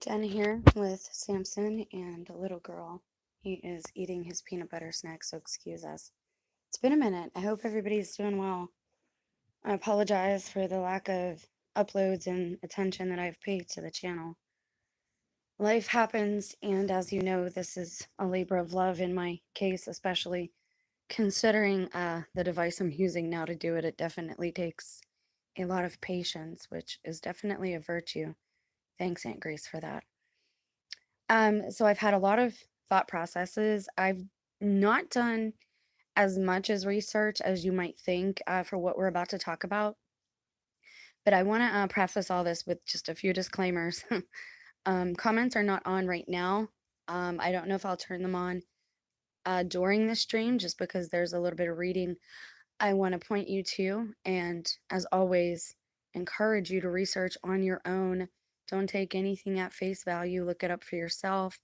Jen here with Samson and a little girl. He is eating his peanut butter snack, so excuse us. It's been a minute. I hope everybody's doing well. I apologize for the lack of uploads and attention that I've paid to the channel. Life happens, and as you know, this is a labor of love in my case, especially considering the device I'm using now to do it. It definitely takes a lot of patience, which is definitely a virtue. Thanks, Aunt Grace, for that. So I've had a lot of thought processes. I've not done as much as research as you might think for what we're about to talk about, but I want to preface all this with just a few disclaimers. Comments are not on right now. I don't know if I'll turn them on during the stream just because there's a little bit of reading I want to point you to, and as always, encourage you to research on your own. Don't take anything at face value. Look it up for yourself.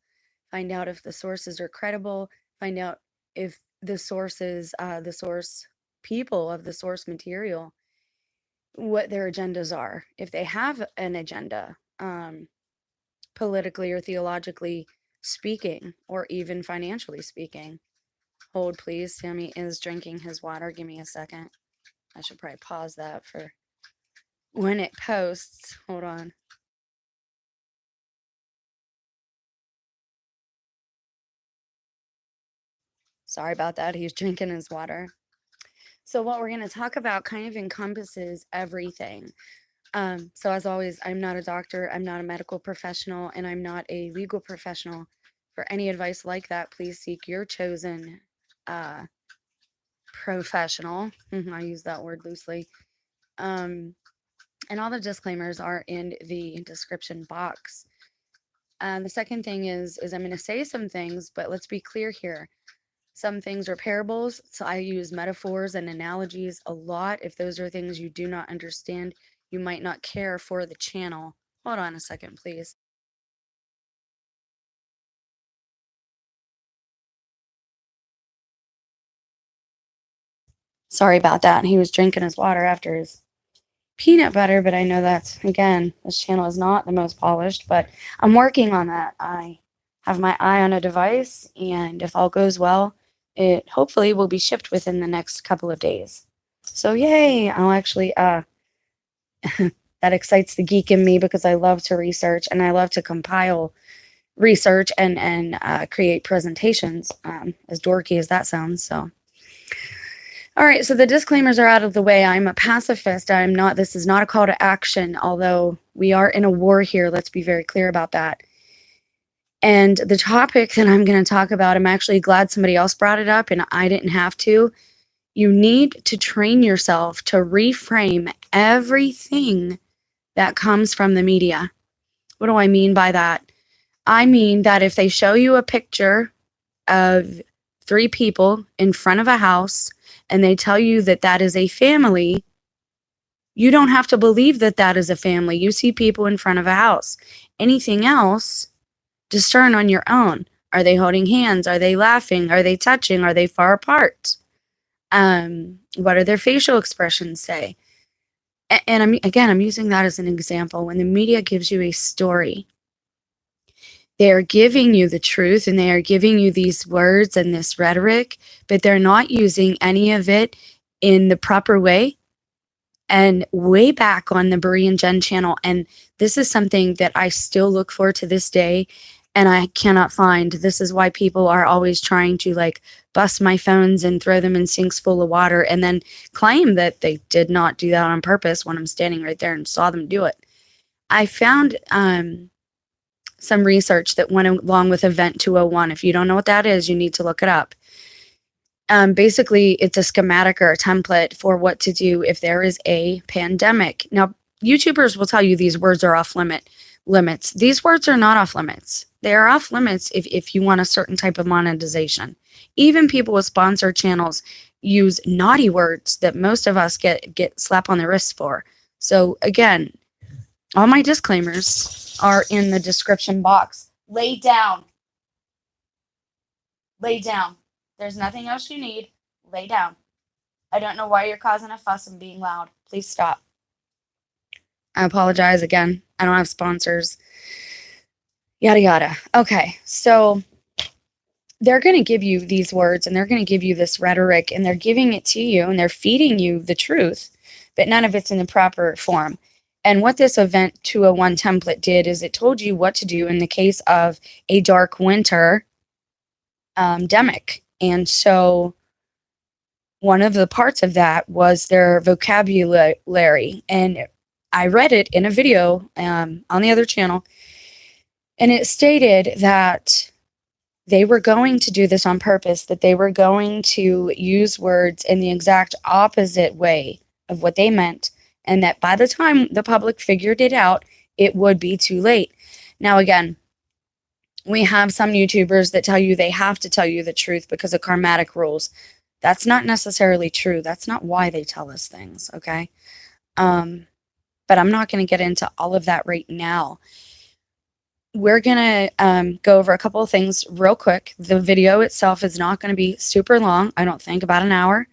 Find out if the sources are credible. Find out if the sources, the source people of the source material, what their agendas are. If they have an agenda, politically or theologically speaking, or even financially speaking. Hold, please. Sammy is drinking his water. Give me a second. I should probably pause that for when it posts. Hold on. Sorry about that. He's drinking his water. So what we're going to talk about kind of encompasses everything. So as always, I'm not a doctor, I'm not a medical professional, and I'm not a legal professional. For any advice like that, please seek your chosen professional. I use that word loosely. And all the disclaimers are in the description box. The second thing is I'm going to say some things, but let's be clear here. Some things are parables, so I use metaphors and analogies a lot. If those are things you do not understand, you might not care for the channel. Hold on a second, please. Sorry about that. He was drinking his water after his peanut butter, but I know that's, again, this channel is not the most polished, but I'm working on that. I have my eye on a device, and if all goes well, it hopefully will be shipped within the next couple of days. So yay, I'll actually, that excites the geek in me because I love to research and I love to compile research and create presentations, as dorky as that sounds. So all right, so the disclaimers are out of the way. I'm a pacifist. This is not a call to action, although we are in a war here. Let's be very clear about that. And the topic that I'm going to talk about, I'm actually glad somebody else brought it up and I didn't have to. You need to train yourself to reframe everything that comes from the media. What do I mean by that? I mean that if they show you a picture of 3 people in front of a house and they tell you that that is a family, you don't have to believe that that is a family. You see people in front of a house. Anything else, discern on your own. Are they holding hands? Are they laughing? Are they touching? Are they far apart? What do their facial expressions say? And I'm using that as an example. When the media gives you a story, they are giving you the truth and they are giving you these words and this rhetoric, but they're not using any of it in the proper way. And way back on the Brie and Jen channel, and this is something that I still look for to this day, and I cannot find. This is why people are always trying to like bust my phones and throw them in sinks full of water and then claim that they did not do that on purpose when I'm standing right there and saw them do it. I found some research that went along with Event 201. If you don't know what that is, you need to look it up. Basically, it's a schematic or a template for what to do if there is a pandemic. Now, YouTubers will tell you these words are off limits. These words are not off limits. They are off limits if you want a certain type of monetization. Even people with sponsored channels use naughty words that most of us get slap on the wrist for. So again, all my disclaimers are in the description box. Lay down. Lay down. There's nothing else you need. Lay down. I don't know why you're causing a fuss and being loud. Please stop. I apologize again. I don't have sponsors. yada, yada. Okay. So they're going to give you these words and they're going to give you this rhetoric and they're giving it to you and they're feeding you the truth, but none of it's in the proper form. And what this event 201 template did is it told you what to do in the case of a dark winter demic. And so one of the parts of that was their vocabulary. And I read it in a video on the other channel. And it stated that they were going to do this on purpose, that they were going to use words in the exact opposite way of what they meant, and that by the time the public figured it out, it would be too late. Now, again, we have some YouTubers that tell you they have to tell you the truth because of karmatic rules. That's not necessarily true. That's not why they tell us things, okay? But I'm not going to get into all of that right now. We're going to go over a couple of things real quick. The video itself is not going to be super long. I don't think about an hour.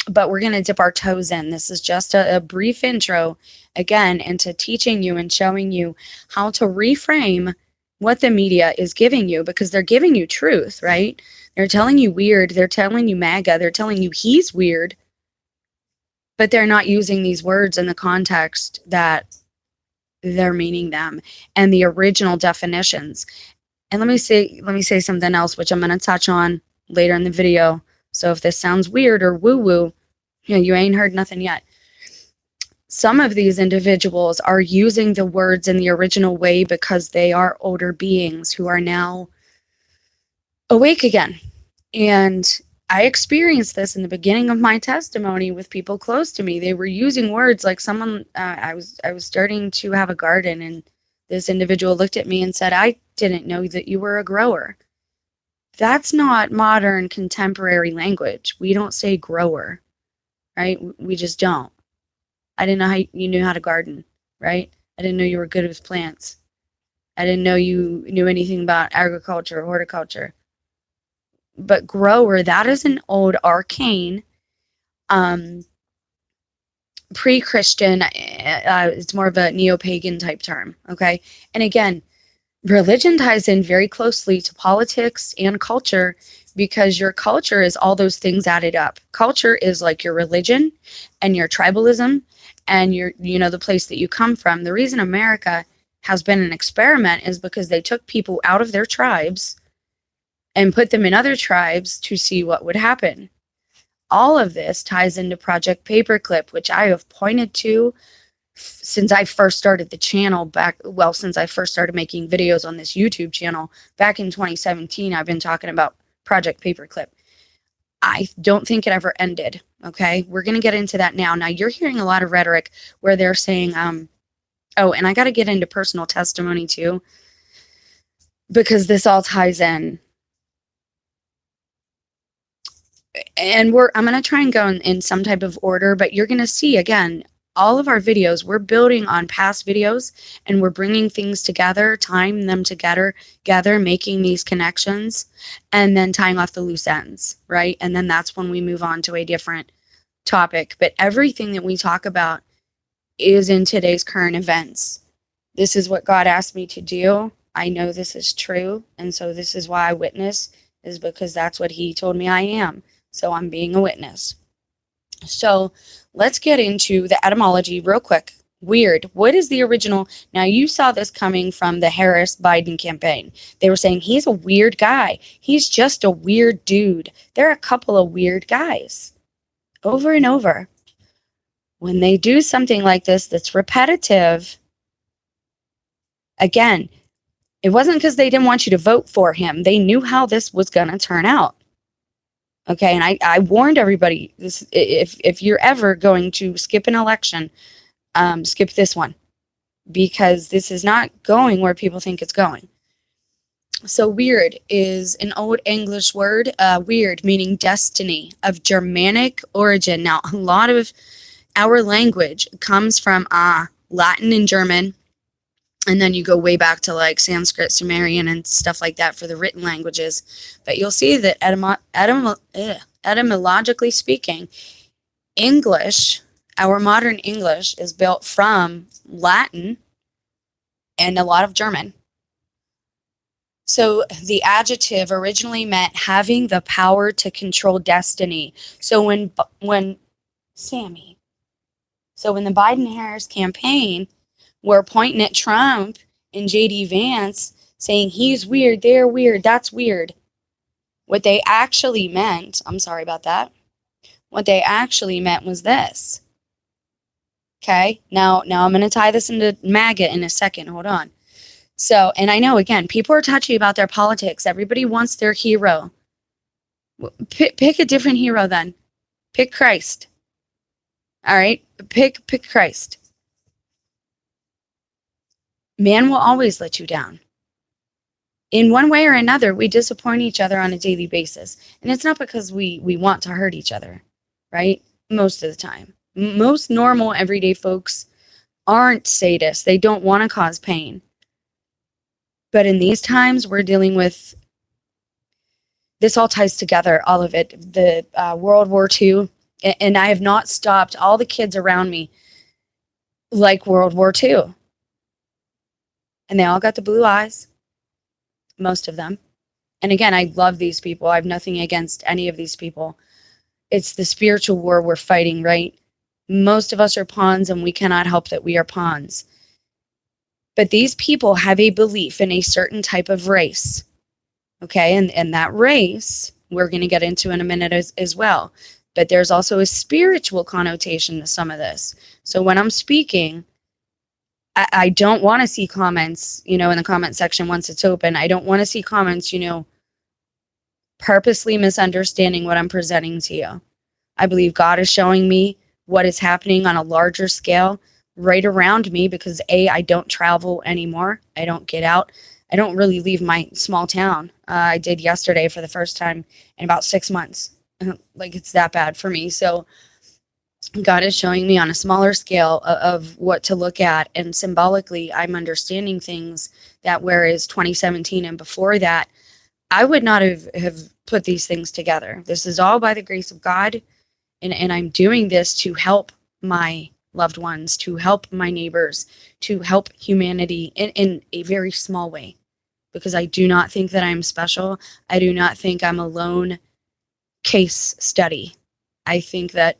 But we're going to dip our toes in. This is just a brief intro, again, into teaching you and showing you how to reframe what the media is giving you, because they're giving you truth, right? They're telling you weird. They're telling you MAGA. They're telling you he's weird. But they're not using these words in the context that they're meaning them and the original definitions. And let me say something else, which I'm going to touch on later in the video. So if this sounds weird or woo-woo, you ain't heard nothing yet. Some of these individuals are using the words in the original way because they are older beings who are now awake again. And I experienced this in the beginning of my testimony with people close to me. They were using words like someone, I was starting to have a garden, and this individual looked at me and said, "I didn't know that you were a grower." That's not modern contemporary language. We don't say grower, right? We just don't. I didn't know how you knew how to garden, right? I didn't know you were good with plants. I didn't know you knew anything about agriculture or horticulture. But grower, that is an old arcane, pre-Christian, it's more of a neo-pagan type term, okay? And again, religion ties in very closely to politics and culture, because your culture is all those things added up. Culture is like your religion and your tribalism and your, the place that you come from. The reason America has been an experiment is because they took people out of their tribes and put them in other tribes to see what would happen. All of this ties into Project Paperclip, which I have pointed to since I first started the channel since I first started making videos on this YouTube channel back in 2017. I've been talking about Project Paperclip. I don't think it ever ended. Okay, we're going to get into that now. Now, you're hearing a lot of rhetoric where they're saying, oh, and I got to get into personal testimony too, because this all ties in. And I'm going to try and go in some type of order, but you're going to see, again, all of our videos, we're building on past videos, and we're bringing things together, tying them together, making these connections, and then tying off the loose ends, right? And then that's when we move on to a different topic. But everything that we talk about is in today's current events. This is what God asked me to do. I know this is true, and so this is why I witness, is because that's what He told me I am. So I'm being a witness. So let's get into the etymology real quick. Weird. What is the original? Now, you saw this coming from the Harris-Biden campaign. They were saying he's a weird guy. He's just a weird dude. There are a couple of weird guys. Over and over. When they do something like this that's repetitive, again, it wasn't because they didn't want you to vote for him. They knew how this was going to turn out. Okay, and I warned everybody, this, if you're ever going to skip an election, skip this one, because this is not going where people think it's going. So weird is an old English word, weird, meaning destiny, of Germanic origin. Now, a lot of our language comes from Latin and German, and then you go way back to like Sanskrit, Sumerian, and stuff like that for the written languages. But you'll see that etymologically speaking, English, our modern English, is built from Latin, and a lot of German. So the adjective originally meant having the power to control destiny. So when Sammy, so when the Biden-Harris campaign were pointing at Trump and JD Vance saying he's weird, they're weird, that's weird. What they actually meant, I'm sorry about that. What they actually meant was this. Okay, now I'm going to tie this into MAGA in a second. Hold on. So, and I know, again, people are touchy about their politics. Everybody wants their hero. Pick a different hero then. Pick Christ. All right? Pick Christ. Man will always let you down. In one way or another, we disappoint each other on a daily basis. And it's not because we want to hurt each other, right? Most of the time. Most normal, everyday folks aren't sadists. They don't want to cause pain. But in these times, we're dealing with, this all ties together, all of it. The World War II, and I have not stopped. All the kids around me like World War II. And they all got the blue eyes, most of them. And again, I love these people. I have nothing against any of these people. It's the spiritual war we're fighting, right? Most of us are pawns, and we cannot help that we are pawns. But these people have a belief in a certain type of race. Okay, and that race, we're going to get into in a minute as well. But there's also a spiritual connotation to some of this. So when I'm speaking, I don't want to see comments, in the comment section once it's open. I don't want to see comments, purposely misunderstanding what I'm presenting to you. I believe God is showing me what is happening on a larger scale right around me because I don't travel anymore. I don't get out. I don't really leave my small town. I did yesterday for the first time in about 6 months. Like, it's that bad for me. So God is showing me on a smaller scale of what to look at. And symbolically, I'm understanding things that whereas 2017 and before that, I would not have put these things together. This is all by the grace of God. And I'm doing this to help my loved ones, to help my neighbors, to help humanity in a very small way. Because I do not think that I'm special. I do not think I'm a lone case study. I think that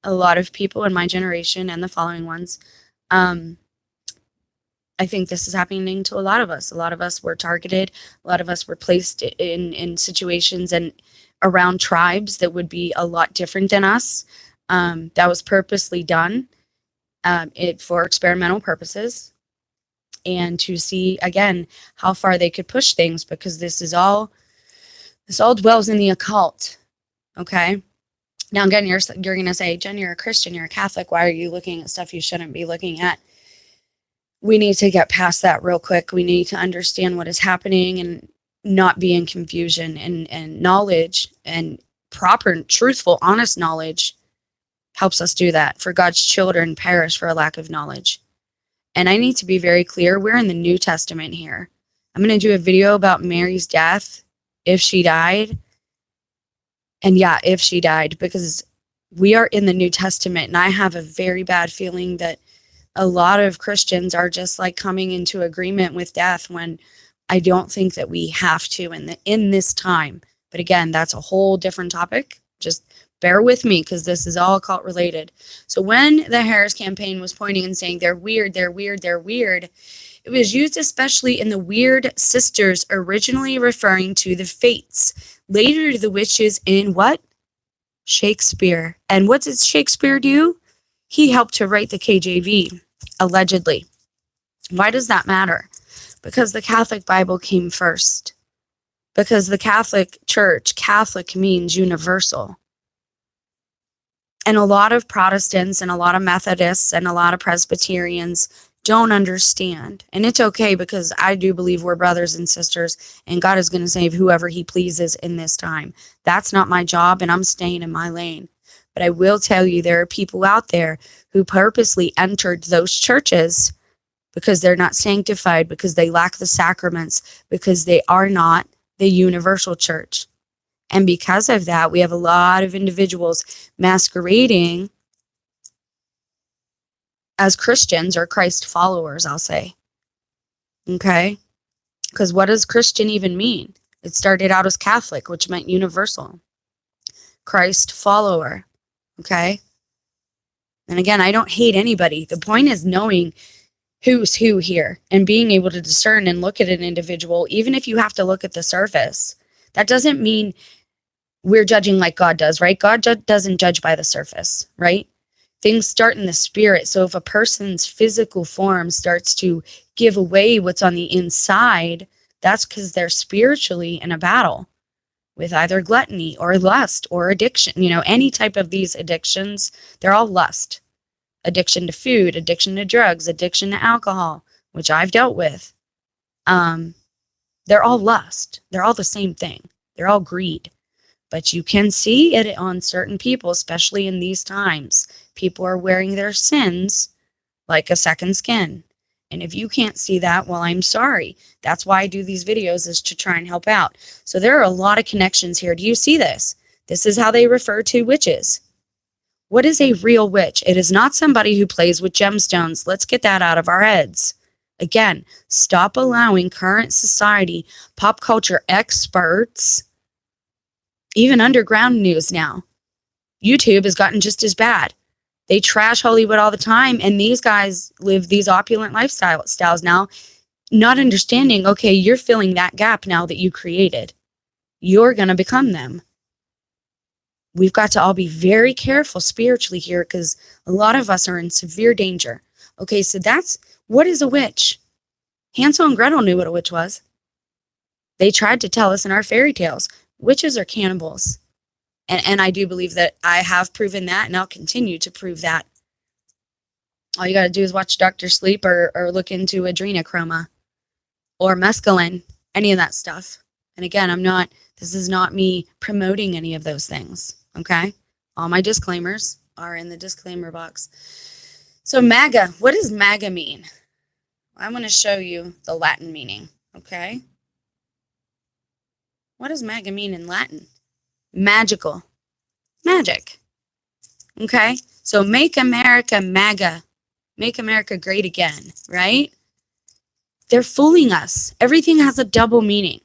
a lot of people in my generation and the following ones, I think this is happening to a lot of us. A lot of us were targeted. A lot of us were placed in situations and around tribes that would be a lot different than us. That was purposely done for experimental purposes and to see, again, how far they could push things, because this all dwells in the occult. Okay. Now, again, you're going to say, Jen, you're a Christian, you're a Catholic. Why are you looking at stuff you shouldn't be looking at? We need to get past that real quick. We need to understand what is happening and not be in confusion, and knowledge and proper, truthful, honest knowledge helps us do that. For God's children perish for a lack of knowledge. And I need to be very clear. We're in the New Testament here. I'm going to do a video about Mary's death, if she died. And yeah, if she died, because we are in the New Testament, and I have a very bad feeling that a lot of Christians are just like coming into agreement with death when I don't think that we have to in this time. But again, that's a whole different topic. Just bear with me, because this is all occult related. So when the Harris campaign was pointing and saying they're weird, they're weird, they're weird, it was used especially in the Weird Sisters, originally referring to the Fates, later the witches in what? Shakespeare. And what did Shakespeare do? He helped to write the KJV, allegedly. Why does that matter? Because the Catholic Bible came first. Because the Catholic Church, Catholic means universal. And a lot of Protestants and a lot of Methodists and a lot of Presbyterians don't understand. And it's okay, because I do believe we're brothers and sisters, and God is going to save whoever he pleases in this time. That's not my job, and I'm staying in my lane. But I will tell you, there are people out there who purposely entered those churches because they're not sanctified, because they lack the sacraments, because they are not the universal church. And because of that, we have a lot of individuals masquerading as Christians or Christ followers, I'll say. Okay? Because what does Christian even mean? It started out as Catholic, which meant universal. Christ follower. Okay? And again, I don't hate anybody. The point is knowing who's who here and being able to discern and look at an individual, even if you have to look at the surface. That doesn't mean we're judging like God does, right? God doesn't judge by the surface, right? Things start in the spirit. So if a person's physical form starts to give away what's on the inside, that's because they're spiritually in a battle with either gluttony or lust or addiction. You know, any type of these addictions, they're all lust. Addiction to food, addiction to drugs, addiction to alcohol, which I've dealt with. They're all lust. They're all the same thing. They're all greed. But you can see it on certain people, especially in these times. People are wearing their sins like a second skin. And if you can't see that, well, I'm sorry. That's why I do these videos, is to try and help out. So there are a lot of connections here. Do you see this? This is how they refer to witches. What is a real witch? It is not somebody who plays with gemstones. Let's get that out of our heads. Again, stop allowing current society, pop culture experts, even underground news now. YouTube has gotten just as bad. They trash Hollywood all the time, and these guys live these opulent lifestyles now, not understanding, okay, you're filling that gap now that you created. You're going to become them. We've got to all be very careful spiritually here, because a lot of us are in severe danger. Okay, so what is a witch? Hansel and Gretel knew what a witch was. They tried to tell us in our fairy tales. Witches are cannibals. And I do believe that I have proven that, and I'll continue to prove that. All you got to do is watch Dr. Sleep or look into adrenochroma or mescaline, any of that stuff. And again, this is not me promoting any of those things, okay? All my disclaimers are in the disclaimer box. So MAGA, what does MAGA mean? I'm going to show you the Latin meaning, okay? What does MAGA mean in Latin? Magical. Magic. Okay? So make America MAGA. Make America great again, right? They're fooling us. Everything has a double meaning.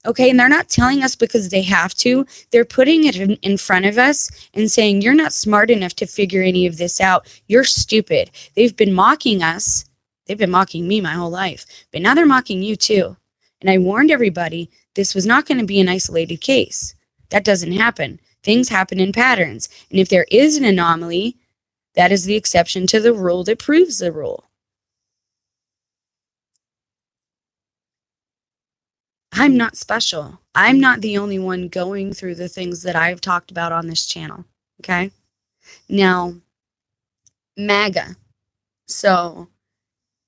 Okay? And they're not telling us because they have to. They're putting it in front of us and saying, you're not smart enough to figure any of this out. You're stupid. They've been mocking us. They've been mocking me my whole life. But now they're mocking you too. And I warned everybody this was not going to be an isolated case. That doesn't happen. Things happen in patterns. And if there is an anomaly, that is the exception to the rule that proves the rule. I'm not special. I'm not the only one going through the things that I've talked about on this channel. Okay? Now, MAGA. So,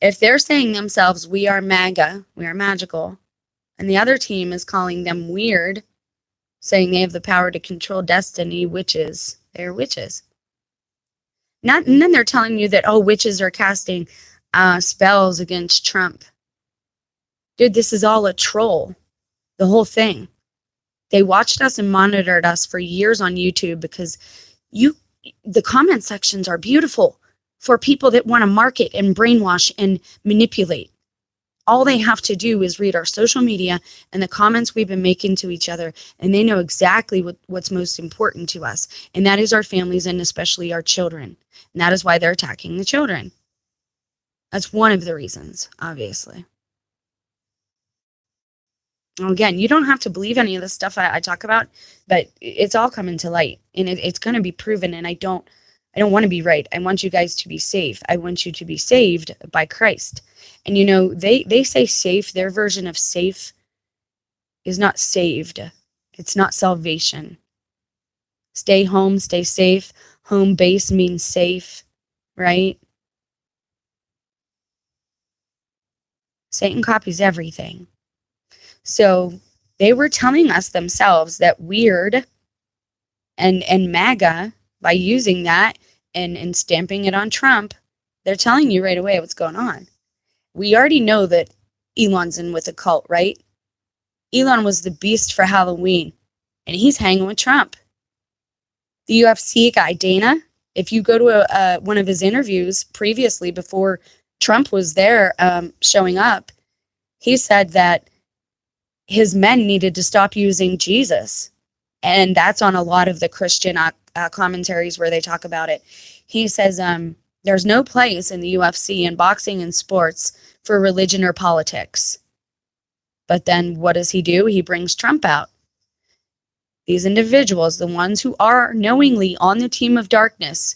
if they're saying themselves, we are MAGA, we are magical, and the other team is calling them weird, saying they have the power to control destiny, witches, they're witches. And then they're telling you that, oh, witches are casting spells against Trump. Dude, this is all a troll. The whole thing. They watched us and monitored us for years on YouTube because the comment sections are beautiful for people that want to market and brainwash and manipulate. All they have to do is read our social media and the comments we've been making to each other, and they know exactly what's most important to us, and that is our families and especially our children. And that is why they're attacking the children. That's one of the reasons, obviously. Again, you don't have to believe any of the stuff I talk about, but it's all coming to light, and it's going to be proven. And I don't want to be right. I want you guys to be safe. I want you to be saved by Christ. And you know, they say safe. Their version of safe is not saved. It's not salvation. Stay home, stay safe. Home base means safe, right? Satan copies everything. So they were telling us themselves that weird and MAGA, by using that and stamping it on Trump, they're telling you right away what's going on. We already know that Elon's in with Occult, right? Elon was the beast for Halloween, and he's hanging with Trump. The UFC guy, Dana, if you go to one of his interviews previously before Trump was there showing up, He said that his men needed to stop using Jesus. And that's on a lot of the Christian commentaries where they talk about it. He says, there's no place in the UFC and boxing and sports for religion or politics. But then what does he do? He brings Trump out. These individuals, the ones who are knowingly on the team of darkness,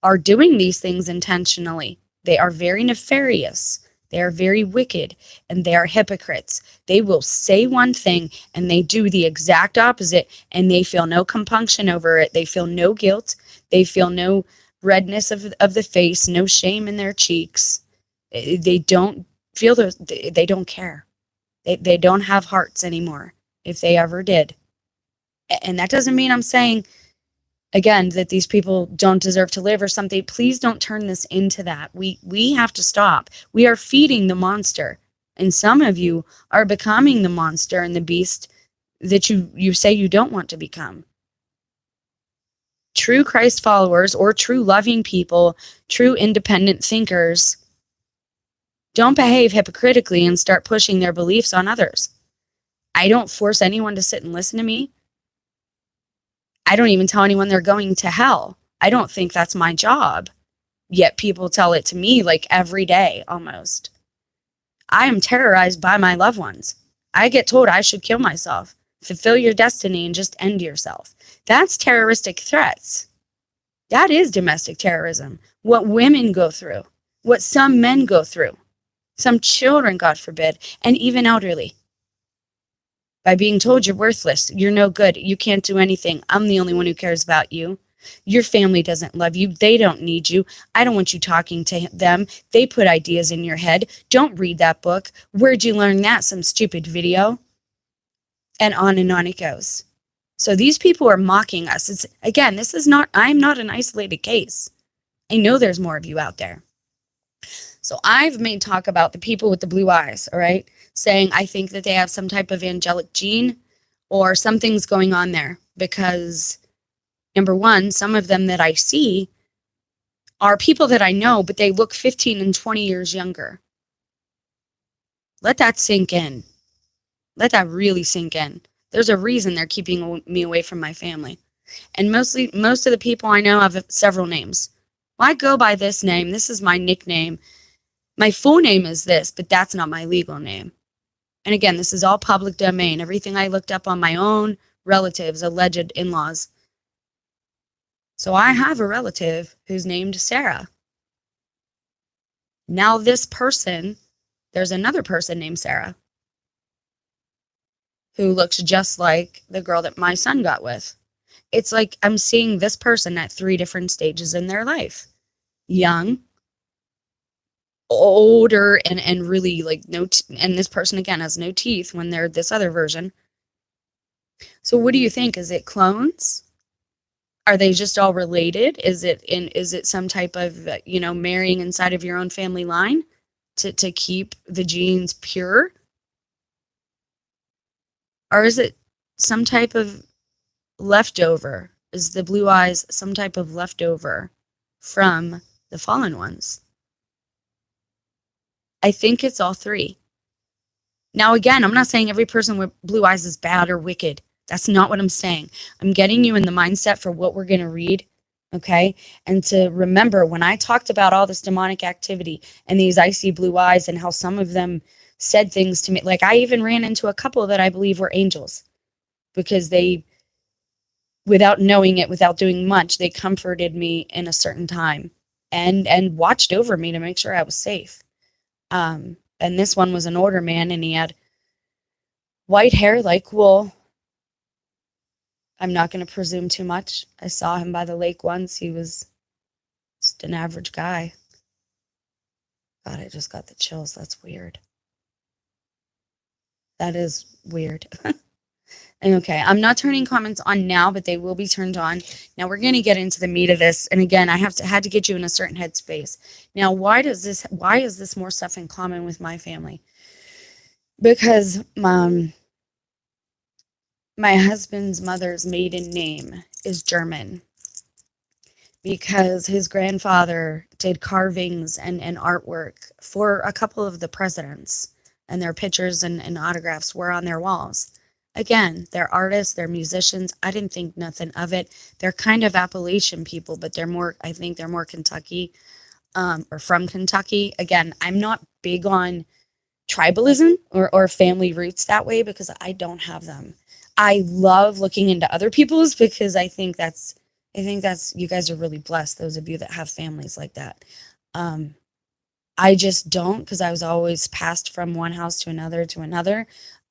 are doing these things intentionally. They are very nefarious. They are very wicked, and they are hypocrites. They will say one thing and they do the exact opposite, and they feel no compunction over it. They feel no guilt. They feel no redness of the face, no shame in their cheeks. They don't feel those. They don't care. They don't have hearts anymore, if they ever did. And that doesn't mean I'm saying, again, that these people don't deserve to live or something. Please don't turn this into that. We have to stop. We are feeding the monster. And some of you are becoming the monster and the beast that you say you don't want to become. True Christ followers, or true loving people, true independent thinkers, don't behave hypocritically and start pushing their beliefs on others. I don't force anyone to sit and listen to me. I don't even tell anyone they're going to hell. I don't think that's my job. Yet people tell it to me like every day almost. I am terrorized by my loved ones. I get told I should kill myself, fulfill your destiny, and just end yourself. That's terroristic threats. That is domestic terrorism. What women go through, what some men go through, some children, God forbid, and even elderly. By being told you're worthless, you're no good, you can't do anything, I'm the only one who cares about you. Your family doesn't love you, they don't need you, I don't want you talking to them, they put ideas in your head, don't read that book, where'd you learn that, some stupid video? And on it goes. So these people are mocking us. It's, again, I'm not an isolated case. I know there's more of you out there. So I've made talk about the people with the blue eyes, all right? Saying I think that they have some type of angelic gene or something's going on there because, number one, some of them that I see are people that I know, but they look 15 and 20 years younger. Let that sink in. Let that really sink in. There's a reason they're keeping me away from my family. And most of the people I know have several names. Well, I go by this name. This is my nickname. My full name is this, but that's not my legal name. And again, this is all public domain. Everything I looked up on my own relatives, alleged in-laws. So I have a relative who's named Sarah. Now this person, there's another person named Sarah who looks just like the girl that my son got with. It's like I'm seeing this person at 3 different stages in their life. Young, older, and really like and this person again has no teeth when they're this other version. So what do you think? Is it clones? Are they just all related? Is it some type of marrying inside of your own family line to keep the genes pure? Or is it some type of leftover? Is the blue eyes some type of leftover from the fallen ones? I think it's all 3. Now, again, I'm not saying every person with blue eyes is bad or wicked. That's not what I'm saying. I'm getting you in the mindset for what we're going to read, okay? And to remember, when I talked about all this demonic activity and these icy blue eyes and how some of them said things to me, like I even ran into a couple that I believe were angels because they, without knowing it, without doing much, they comforted me in a certain time and watched over me to make sure I was safe. And this one was an older man, and he had white hair like wool. I'm not going to presume too much. I saw him by the lake once. He was just an average guy. God, I just got the chills. That's weird. That is weird. And okay, I'm not turning comments on now, but they will be turned on. Now we're going to get into the meat of this. And again, I had to get you in a certain headspace. Now, why is this more stuff in common with my family? Because my husband's mother's maiden name is German. Because his grandfather did carvings and artwork for a couple of the presidents and their pictures and autographs were on their walls. Again, they're artists, they're musicians. I didn't think nothing of it. They're kind of Appalachian people, but I think they're more Kentucky, or from Kentucky. Again, I'm not big on tribalism or family roots that way because I don't have them. I love looking into other people's because I think that's you guys are really blessed, those of you that have families like that. Um, I just don't because I was always passed from one house to another to another.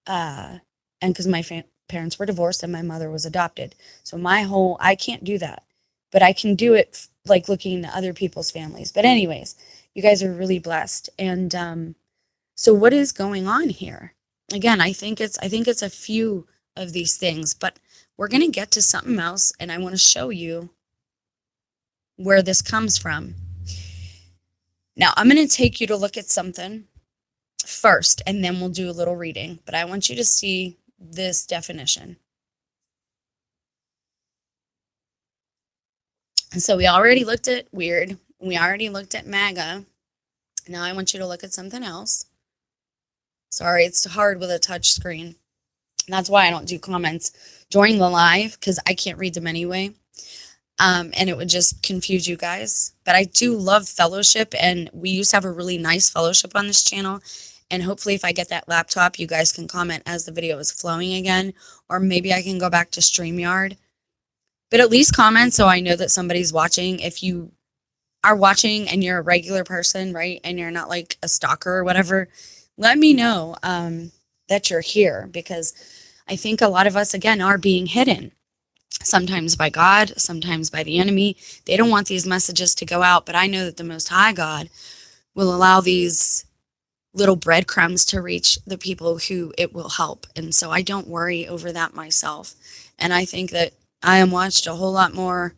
And because my parents were divorced and my mother was adopted. So I can't do that. But I can do it like looking into other people's families. But, anyways, you guys are really blessed. And so, what is going on here? Again, I think it's a few of these things, but we're going to get to something else. And I want to show you where this comes from. Now, I'm going to take you to look at something first, and then we'll do a little reading. But I want you to see this definition. And so we already looked at weird. We already looked at MAGA. Now I want you to look at something else. Sorry, it's hard with a touch screen. That's why I don't do comments during the live, because I can't read them anyway. And it would just confuse you guys. But I do love fellowship, and we used to have a really nice fellowship on this channel. And hopefully if I get that laptop, you guys can comment as the video is flowing again, or maybe I can go back to StreamYard. But at least comment so I know that somebody's watching. If you are watching and you're a regular person, right, and you're not like a stalker or whatever, let me know that you're here, because I think a lot of us, again, are being hidden. Sometimes by God, sometimes by the enemy. They don't want these messages to go out, but I know that the Most High God will allow these little breadcrumbs to reach the people who it will help. And so I don't worry over that myself. And I think that I am watched a whole lot more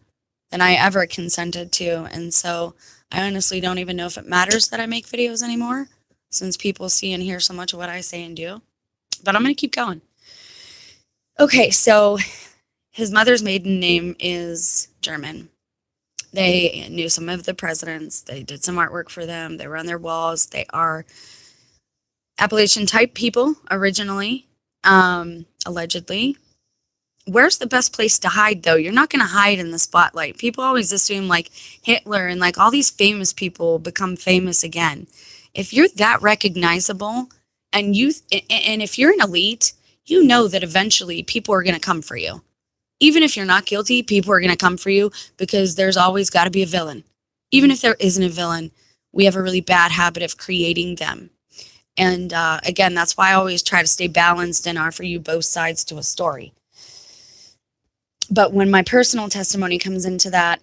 than I ever consented to. And so I honestly don't even know if it matters that I make videos anymore, since people see and hear so much of what I say and do. But I'm going to keep going. Okay, so his mother's maiden name is German. They knew some of the presidents. They did some artwork for them. They were on their walls. They are Appalachian type people originally, allegedly. Where's the best place to hide, though? You're not going to hide in the spotlight. People always assume like Hitler and like all these famous people become famous again. If you're that recognizable, and if you're an elite, you know that eventually people are going to come for you. Even if you're not guilty, people are going to come for you, because there's always got to be a villain. Even if there isn't a villain, we have a really bad habit of creating them. And again, that's why I always try to stay balanced and offer you both sides to a story. But when my personal testimony comes into that,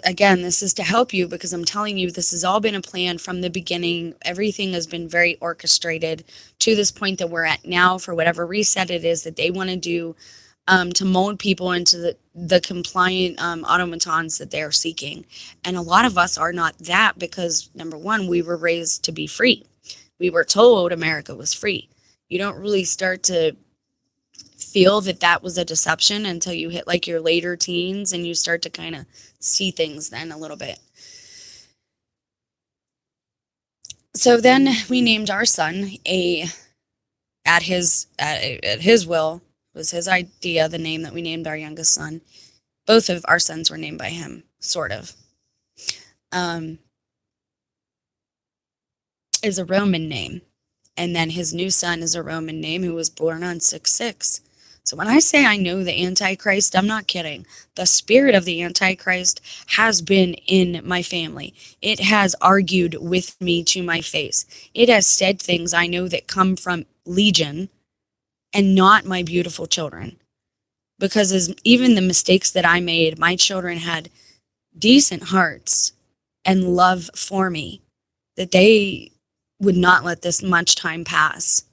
again, this is to help you, because I'm telling you, this has all been a plan from the beginning. Everything has been very orchestrated to this point that we're at now, for whatever reset it is that they want to do, to mold people into the compliant automatons that they are seeking. And a lot of us are not that, because, number one, we were raised to be free. We were told America was free. You don't really start to feel that was a deception until you hit like your later teens, and you start to kind of see things then a little bit. So then we named our son at his will. It was his idea, the name that we named our youngest son. Both of our sons were named by him, sort of. Is a Roman name. And then his new son is a Roman name, who was born on 6/6. So when I say I know the Antichrist, I'm not kidding. The spirit of the Antichrist has been in my family. It has argued with me to my face. It has said things I know that come from Legion and not my beautiful children. Because even the mistakes that I made, my children had decent hearts and love for me, that they would not let this much time pass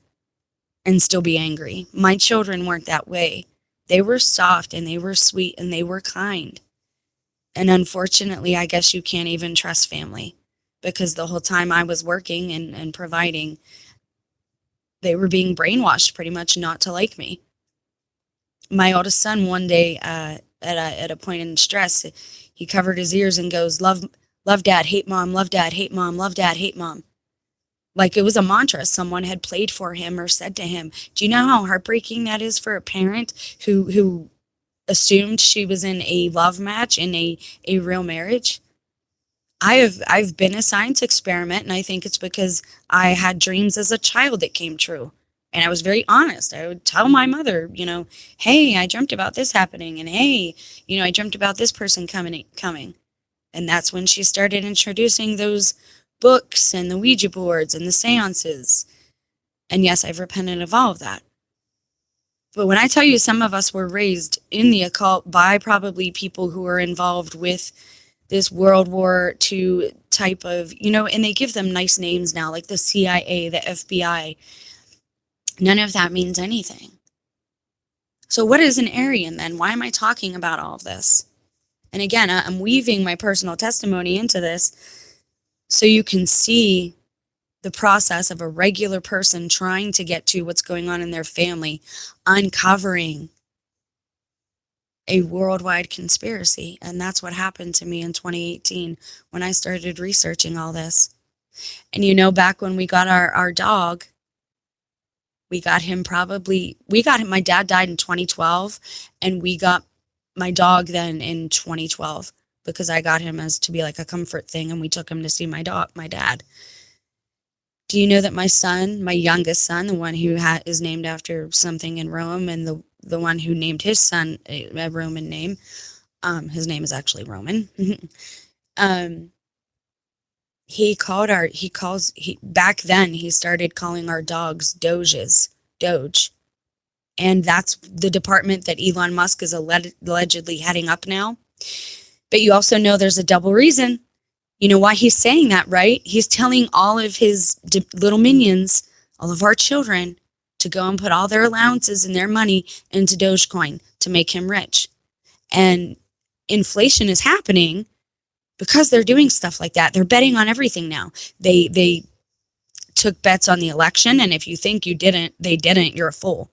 and still be angry. My children weren't that way. They were soft, and they were sweet, and they were kind. And unfortunately, I guess you can't even trust family, because the whole time I was working and providing, they were being brainwashed pretty much not to like me. My oldest son one day at a point in stress, he covered his ears and goes, love dad, hate mom, love dad, hate mom, love dad, hate mom. Like it was a mantra someone had played for him or said to him. Do you know how heartbreaking that is for a parent who assumed she was in a love match, in a real marriage? I've been a science experiment, and I think it's because I had dreams as a child that came true. And I was very honest. I would tell my mother, hey, I dreamt about this happening, and hey, I dreamt about this person coming. And that's when she started introducing those books and the Ouija boards and the seances. And yes, I've repented of all of that. But when I tell you some of us were raised in the occult by probably people who are involved with this World War II type of, and they give them nice names now, like the CIA, the FBI. None of that means anything. So what is an Aryan then? Why am I talking about all of this? And again, I'm weaving my personal testimony into this so you can see the process of a regular person trying to get to what's going on in their family, uncovering a worldwide conspiracy. And that's what happened to me in 2018 when I started researching all this. And back when we got our dog, we got him, my dad died in 2012, and we got my dog then in 2012 because I got him as to be like a comfort thing, and we took him to see my dad. Do you know that my son, my youngest son, the one who is named after something in Rome, and the one who named his son a Roman name, his name is actually Roman. Back then he started calling our dogs D.O.G.Es, D.O.G.E. And that's the department that Elon Musk is allegedly heading up now. But you also know there's a double reason. You know why he's saying that, right? He's telling all of his little minions, all of our children, to go and put all their allowances and their money into Dogecoin to make him rich. And inflation is happening because they're doing stuff like that. They're betting on everything now. They took bets on the election, and if you think they didn't, you're a fool.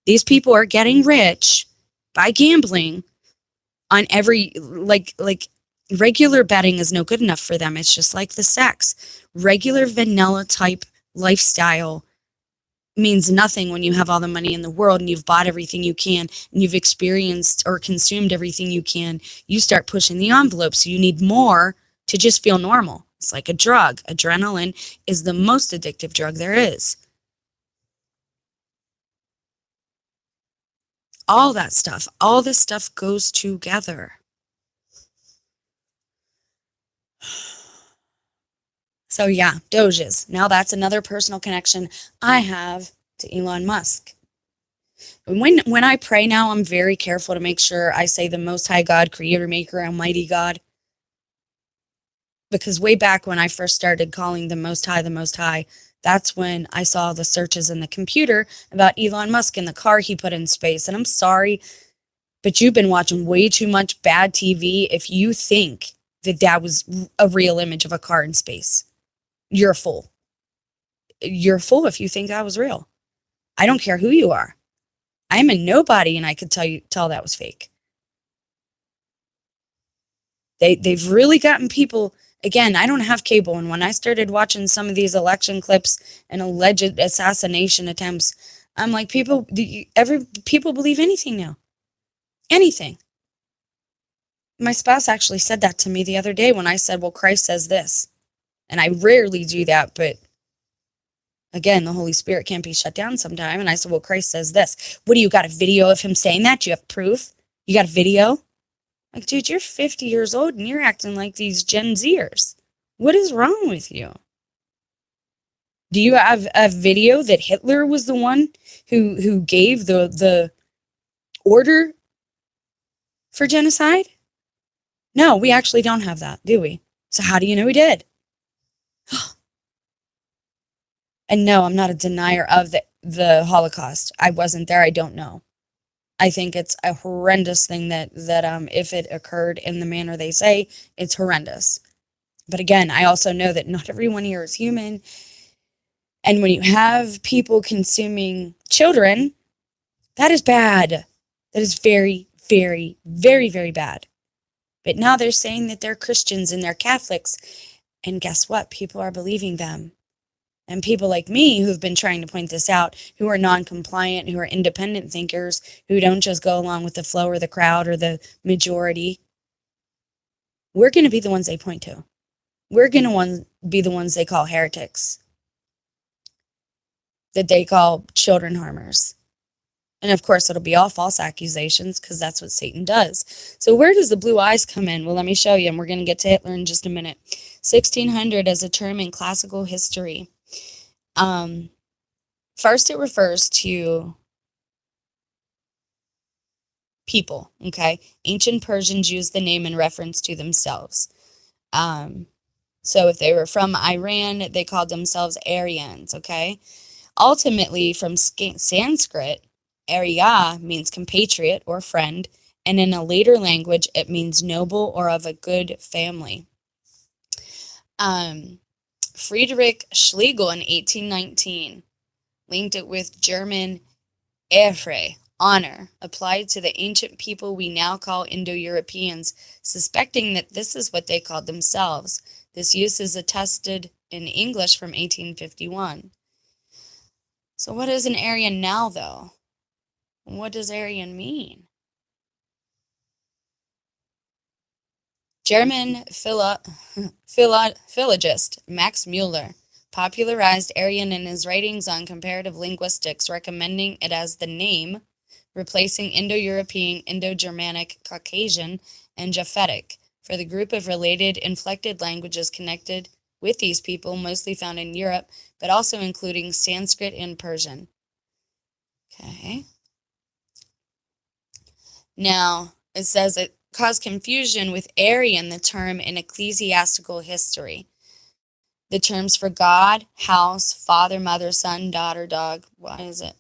These people are getting rich by gambling on regular betting is no good enough for them. It's just like the sex. Regular vanilla type lifestyle means nothing when you have all the money in the world and you've bought everything you can and you've experienced or consumed everything you can. You start pushing the envelope, so you need more to just feel normal. It's like a drug. Adrenaline is the most addictive drug there is. All that stuff, all this stuff goes together. So yeah, Doges. Now that's another personal connection I have to Elon Musk. When I pray now, I'm very careful to make sure I say the Most High God, Creator, Maker, Almighty God. Because way back when I first started calling the Most High, that's when I saw the searches in the computer about Elon Musk and the car he put in space. And I'm sorry, but you've been watching way too much bad TV if you think that was a real image of a car in space. You're a fool. You're a fool if you think that was real. I don't care who you are. I'm a nobody, and I could tell that was fake. They've really gotten people. Again, I don't have cable, and when I started watching some of these election clips and alleged assassination attempts, I'm like, people believe anything now. Anything. My spouse actually said that to me the other day when I said, well, Christ says this. And I rarely do that, but again, the Holy Spirit can't be shut down sometime. And I said, well, Christ says this. What do you got, a video of him saying that? Do you have proof? You got a video? Like, dude, you're 50 years old and you're acting like these Gen Zers. What is wrong with you? Do you have a video that Hitler was the one who gave the order for genocide? No, we actually don't have that, do we? So how do you know he did? And no, I'm not a denier of the Holocaust. I wasn't there. I don't know. I think it's a horrendous thing that if it occurred in the manner they say, it's horrendous. But again, I also know that not everyone here is human. And when you have people consuming children, that is bad. That is very, very, very, very bad. But now they're saying that they're Christians and they're Catholics. And guess what? People are believing them. And people like me who've been trying to point this out, who are non-compliant, who are independent thinkers, who don't just go along with the flow or the crowd or the majority, we're going to be the ones they point to. We're going to be the ones they call heretics, that they call children harmers. And of course, it'll be all false accusations because that's what Satan does. So where does the blue eyes come in? Well, let me show you, and we're going to get to Hitler in just a minute. 1600 as a term in classical history. First, it refers to people, okay? Ancient Persians used the name in reference to themselves. So if they were from Iran, they called themselves Aryans, okay? Ultimately, from Sanskrit, Arya means compatriot or friend, and in a later language, it means noble or of a good family. Friedrich Schlegel in 1819 linked it with German Ehre, honor, applied to the ancient people we now call Indo-Europeans, suspecting that this is what they called themselves. This use is attested in English from 1851. So what is an Aryan now, though? What does Aryan mean? German philologist Max Mueller popularized Aryan in his writings on comparative linguistics, recommending it as the name, replacing Indo-European, Indo-Germanic, Caucasian, and Japhetic for the group of related inflected languages connected with these people, mostly found in Europe, but also including Sanskrit and Persian. Okay. Now, it says it caused confusion with Aryan, the term in ecclesiastical history. The terms for God, house, father, mother, son, daughter, dog. What is it?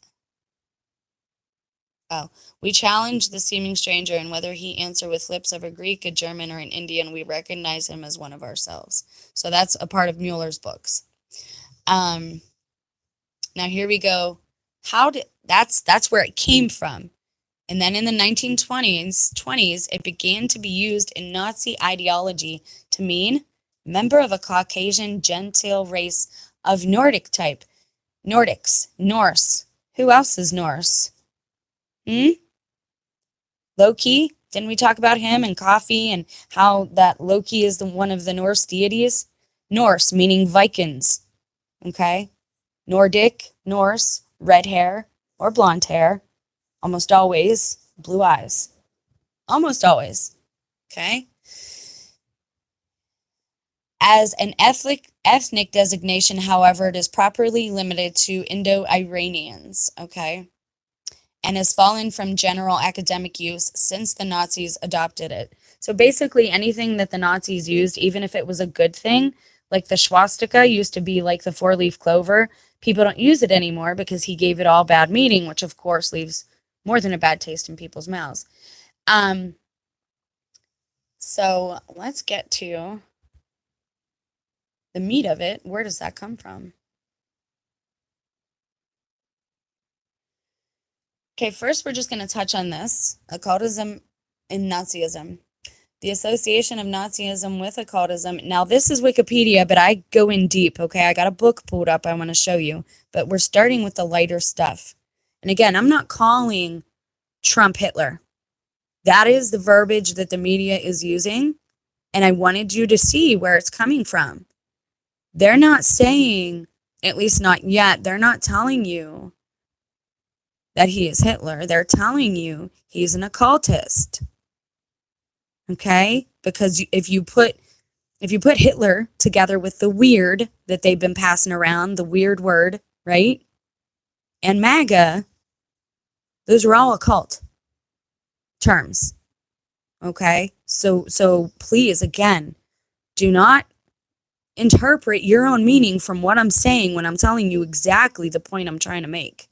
Oh, we challenge the seeming stranger, and whether he answer with lips of a Greek, a German, or an Indian, we recognize him as one of ourselves. So that's a part of Mueller's books. Now here we go. That's where it came from. And then in the 1920s, it began to be used in Nazi ideology to mean member of a Caucasian gentile race of Nordic type. Nordics, Norse. Who else is Norse? Loki. Didn't we talk about him and coffee and how that Loki is one of the Norse deities? Norse, meaning Vikings. Okay? Nordic, Norse, red hair or blonde hair. Almost always blue eyes. Almost always. Okay? As an ethnic designation, however, it is properly limited to Indo-Iranians, okay? And has fallen from general academic use since the Nazis adopted it. So basically anything that the Nazis used, even if it was a good thing, like the swastika used to be like the four-leaf clover, people don't use it anymore because he gave it all bad meaning, which of course leaves more than a bad taste in people's mouths. So let's get to the meat of it. Where does that come from? Okay, first we're just going to touch on this, occultism and Nazism. The association of Nazism with occultism. Now, this is Wikipedia, but I go in deep, okay? I got a book pulled up I want to show you, but we're starting with the lighter stuff. And again, I'm not calling Trump Hitler. That is the verbiage that the media is using, and I wanted you to see where it's coming from. They're not saying, at least not yet, they're not telling you that he is Hitler. They're telling you he's an occultist. Okay? Because if you put Hitler together with the weird that they've been passing around, the weird word, right? And MAGA, those are all occult terms. Okay? So please, again, do not interpret your own meaning from what I'm saying when I'm telling you exactly the point I'm trying to make.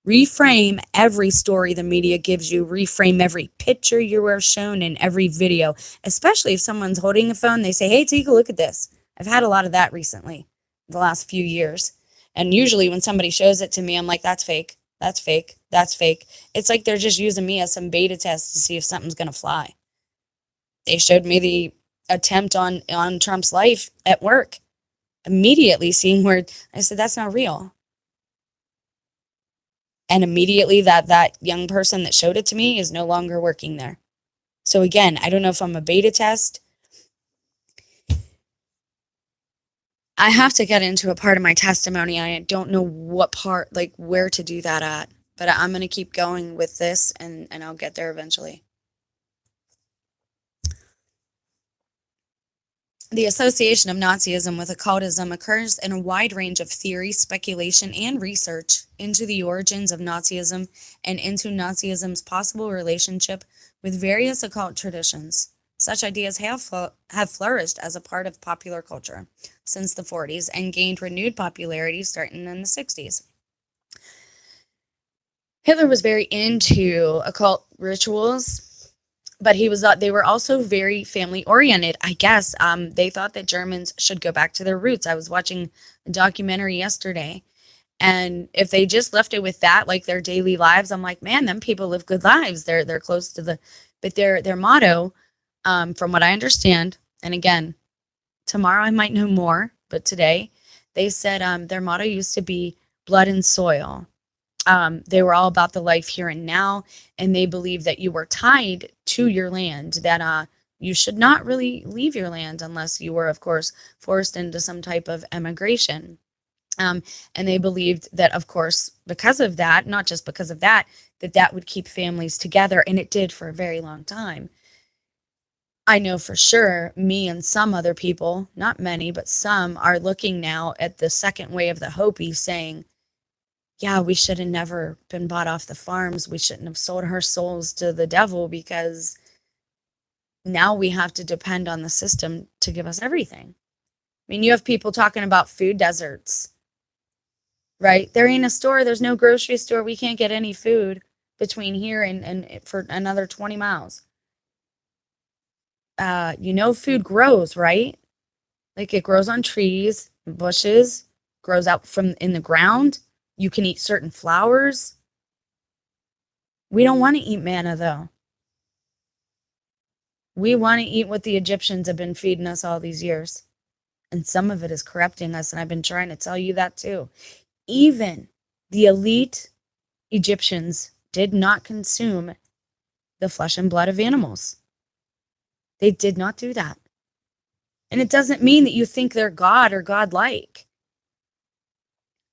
Reframe every story the media gives you. Reframe every picture you are shown in every video, especially if someone's holding a phone. They say, hey, take a look at this. I've had a lot of that recently, the last few years. And usually when somebody shows it to me, I'm like, that's fake. That's fake. That's fake. It's like they're just using me as some beta test to see if something's going to fly. They showed me the attempt on Trump's life at work. immediately seeing where I said, that's not real. And immediately that young person that showed it to me is no longer working there. So again, I don't know if I'm a beta test. I have to get into a part of my testimony. I don't know what part, like where to do that at, but I'm going to keep going with this and I'll get there eventually. The association of Nazism with occultism occurs in a wide range of theory, speculation, and research into the origins of Nazism and into Nazism's possible relationship with various occult traditions. Such ideas have flourished as a part of popular culture since the 40s and gained renewed popularity starting in the 60s. Hitler was very into occult rituals, but they were also very family oriented, I guess. They thought that Germans should go back to their roots. I was watching a documentary yesterday, and if they just left it with that, like their daily lives, I'm like, man, them people live good lives. They're close to but their motto, from what I understand, and again, tomorrow I might know more, but today they said their motto used to be blood and soil. They were all about the life here and now, and they believed that you were tied to your land, that you should not really leave your land unless you were, of course, forced into some type of emigration. And they believed that, of course, because of that, not just because of that, that would keep families together, and it did for a very long time. I know for sure me and some other people, not many, but some, are looking now at the second wave of the Hopi saying, yeah, we should have never been bought off the farms. We shouldn't have sold our souls to the devil, because now we have to depend on the system to give us everything. I mean, you have people talking about food deserts, right? There ain't a store. There's no grocery store. We can't get any food between here and for another 20 miles. Food grows, right? Like it grows on trees, bushes, grows out from in the ground. You can eat certain flowers. We don't want to eat manna, though. We want to eat what the Egyptians have been feeding us all these years. And some of it is corrupting us. And I've been trying to tell you that too. Even the elite Egyptians did not consume the flesh and blood of animals. They did not do that. And it doesn't mean that you think they're God or godlike.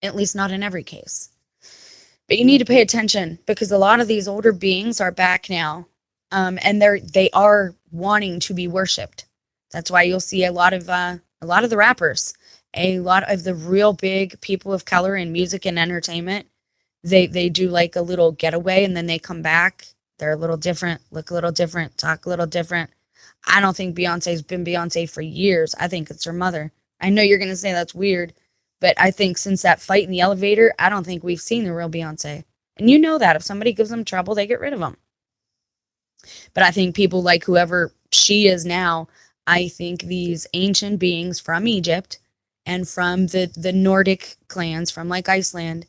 At least not in every case. But you need to pay attention, because a lot of these older beings are back now. And they are wanting to be worshipped. That's why you'll see a lot of the rappers, a lot of the real big people of color in music and entertainment. They do like a little getaway, and then they come back. They're a little different, look a little different, talk a little different. I don't think Beyonce's been Beyonce for years. I think it's her mother. I know you're going to say that's weird, but I think since that fight in the elevator, I don't think we've seen the real Beyonce. And you know that if somebody gives them trouble, they get rid of them. But I think people like whoever she is now, I think these ancient beings from Egypt and from the Nordic clans, from like Iceland,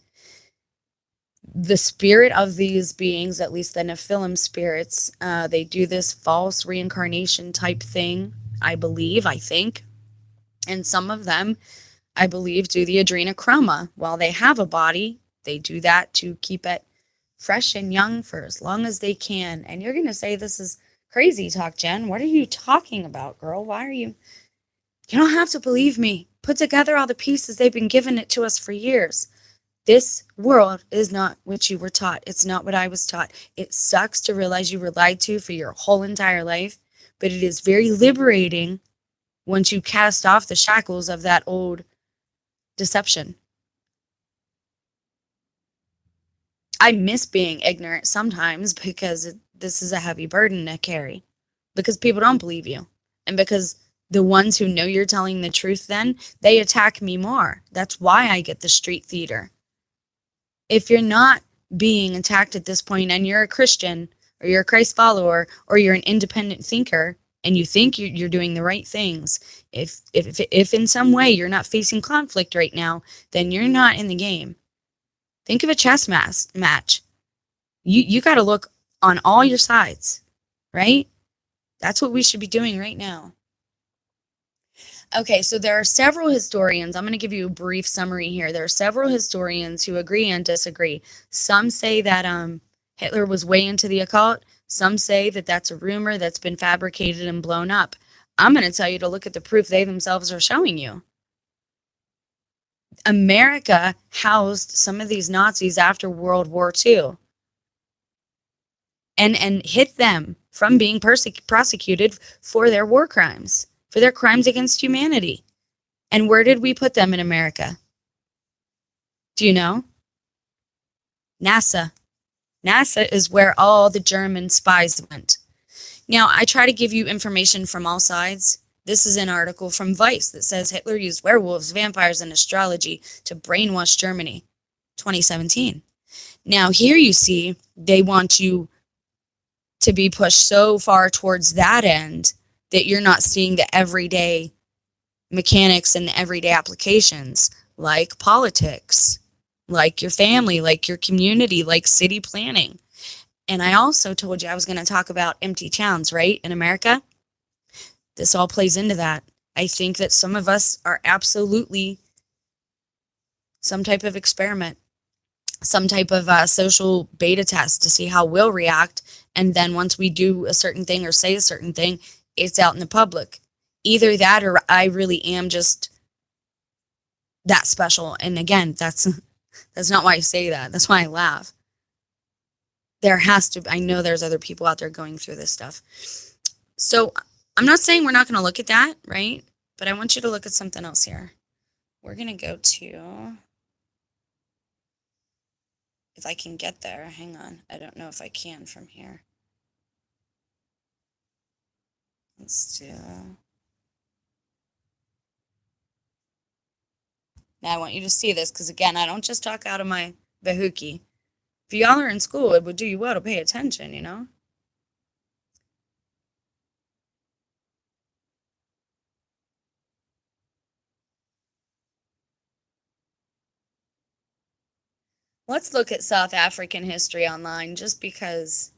the spirit of these beings, at least the Nephilim spirits, they do this false reincarnation type thing, I think. And some of them, I believe, do the adrenochroma. While they have a body, they do that to keep it fresh and young for as long as they can. And you're going to say, this is crazy talk, Jen. What are you talking about, girl? Why are you don't have to believe me. Put together all the pieces. They've been giving it to us for years. This world is not what you were taught. It's not what I was taught. It sucks to realize you were lied to for your whole entire life, but it is very liberating once you cast off the shackles of that old deception. I miss being ignorant sometimes, because this is a heavy burden to carry, because people don't believe you. And because the ones who know you're telling the truth, then they attack me more. That's why I get the street theater. If you're not being attacked at this point, and you're a Christian, or you're a Christ follower, or you're an independent thinker, and you think you're doing the right things, if in some way you're not facing conflict right now, then you're not in the game. Think of a chess match. You got to look on all your sides, right? That's what we should be doing right now. Okay, so there are several historians. I'm going to give you a brief summary here. There are several historians who agree and disagree. Some say that Hitler was way into the occult. Some say that that's a rumor that's been fabricated and blown up. I'm going to tell you to look at the proof they themselves are showing you. America housed some of these Nazis after World War II and hit them from being prosecuted for their war crimes, for their crimes against humanity. And where did we put them in America? Do you know? NASA. NASA is where all the German spies went. Now, I try to give you information from all sides. This is an article from Vice that says Hitler used werewolves, vampires, and astrology to brainwash Germany. 2017. Now, here you see they want you to be pushed so far towards that end that you're not seeing the everyday mechanics and the everyday applications, like politics, like your family, like your community, like city planning. And I also told you I was going to talk about empty towns, right, in America. This all plays into that. I think that some of us are absolutely some type of experiment, some type of social beta test to see how we'll react. And then once we do a certain thing or say a certain thing, it's out in the public. Either that or I really am just that special. And again, that's not why I say that. That's why I laugh. I know there's other people out there going through this stuff. So I'm not saying we're not going to look at that, right? But I want you to look at something else here. We're going to go to, if I can get there, hang on. I don't know if I can from here. Let's do, now I want you to see this because again, I don't just talk out of my bahookie. If y'all are in school, it would do you well to pay attention, you know? Let's look at South African history online just because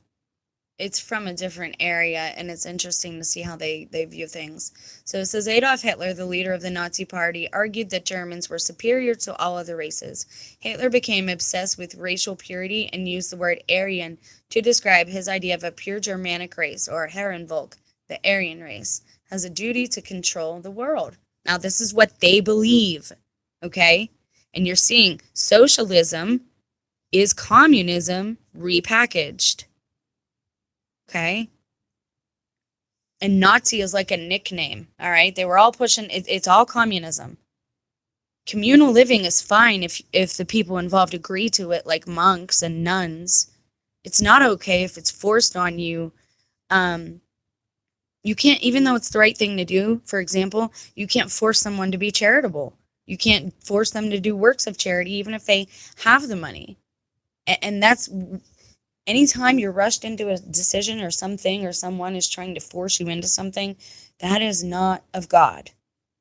it's from a different area and it's interesting to see how they view things. So it says Adolf Hitler, the leader of the Nazi Party, argued that Germans were superior to all other races. Hitler became obsessed with racial purity and used the word Aryan to describe his idea of a pure Germanic race, or Herrenvolk, the Aryan race, has a duty to control the world. Now, this is what they believe, okay? And you're seeing socialism is communism repackaged. Okay. And Nazi is like a nickname. All right. They were all pushing, it's all communism. Communal living is fine if the people involved agree to it, like monks and nuns. It's not okay if it's forced on you. You can't, even though it's the right thing to do, for example, you can't force someone to be charitable. You can't force them to do works of charity, even if they have the money. And that's, anytime you're rushed into a decision or something or someone is trying to force you into something, that is not of God,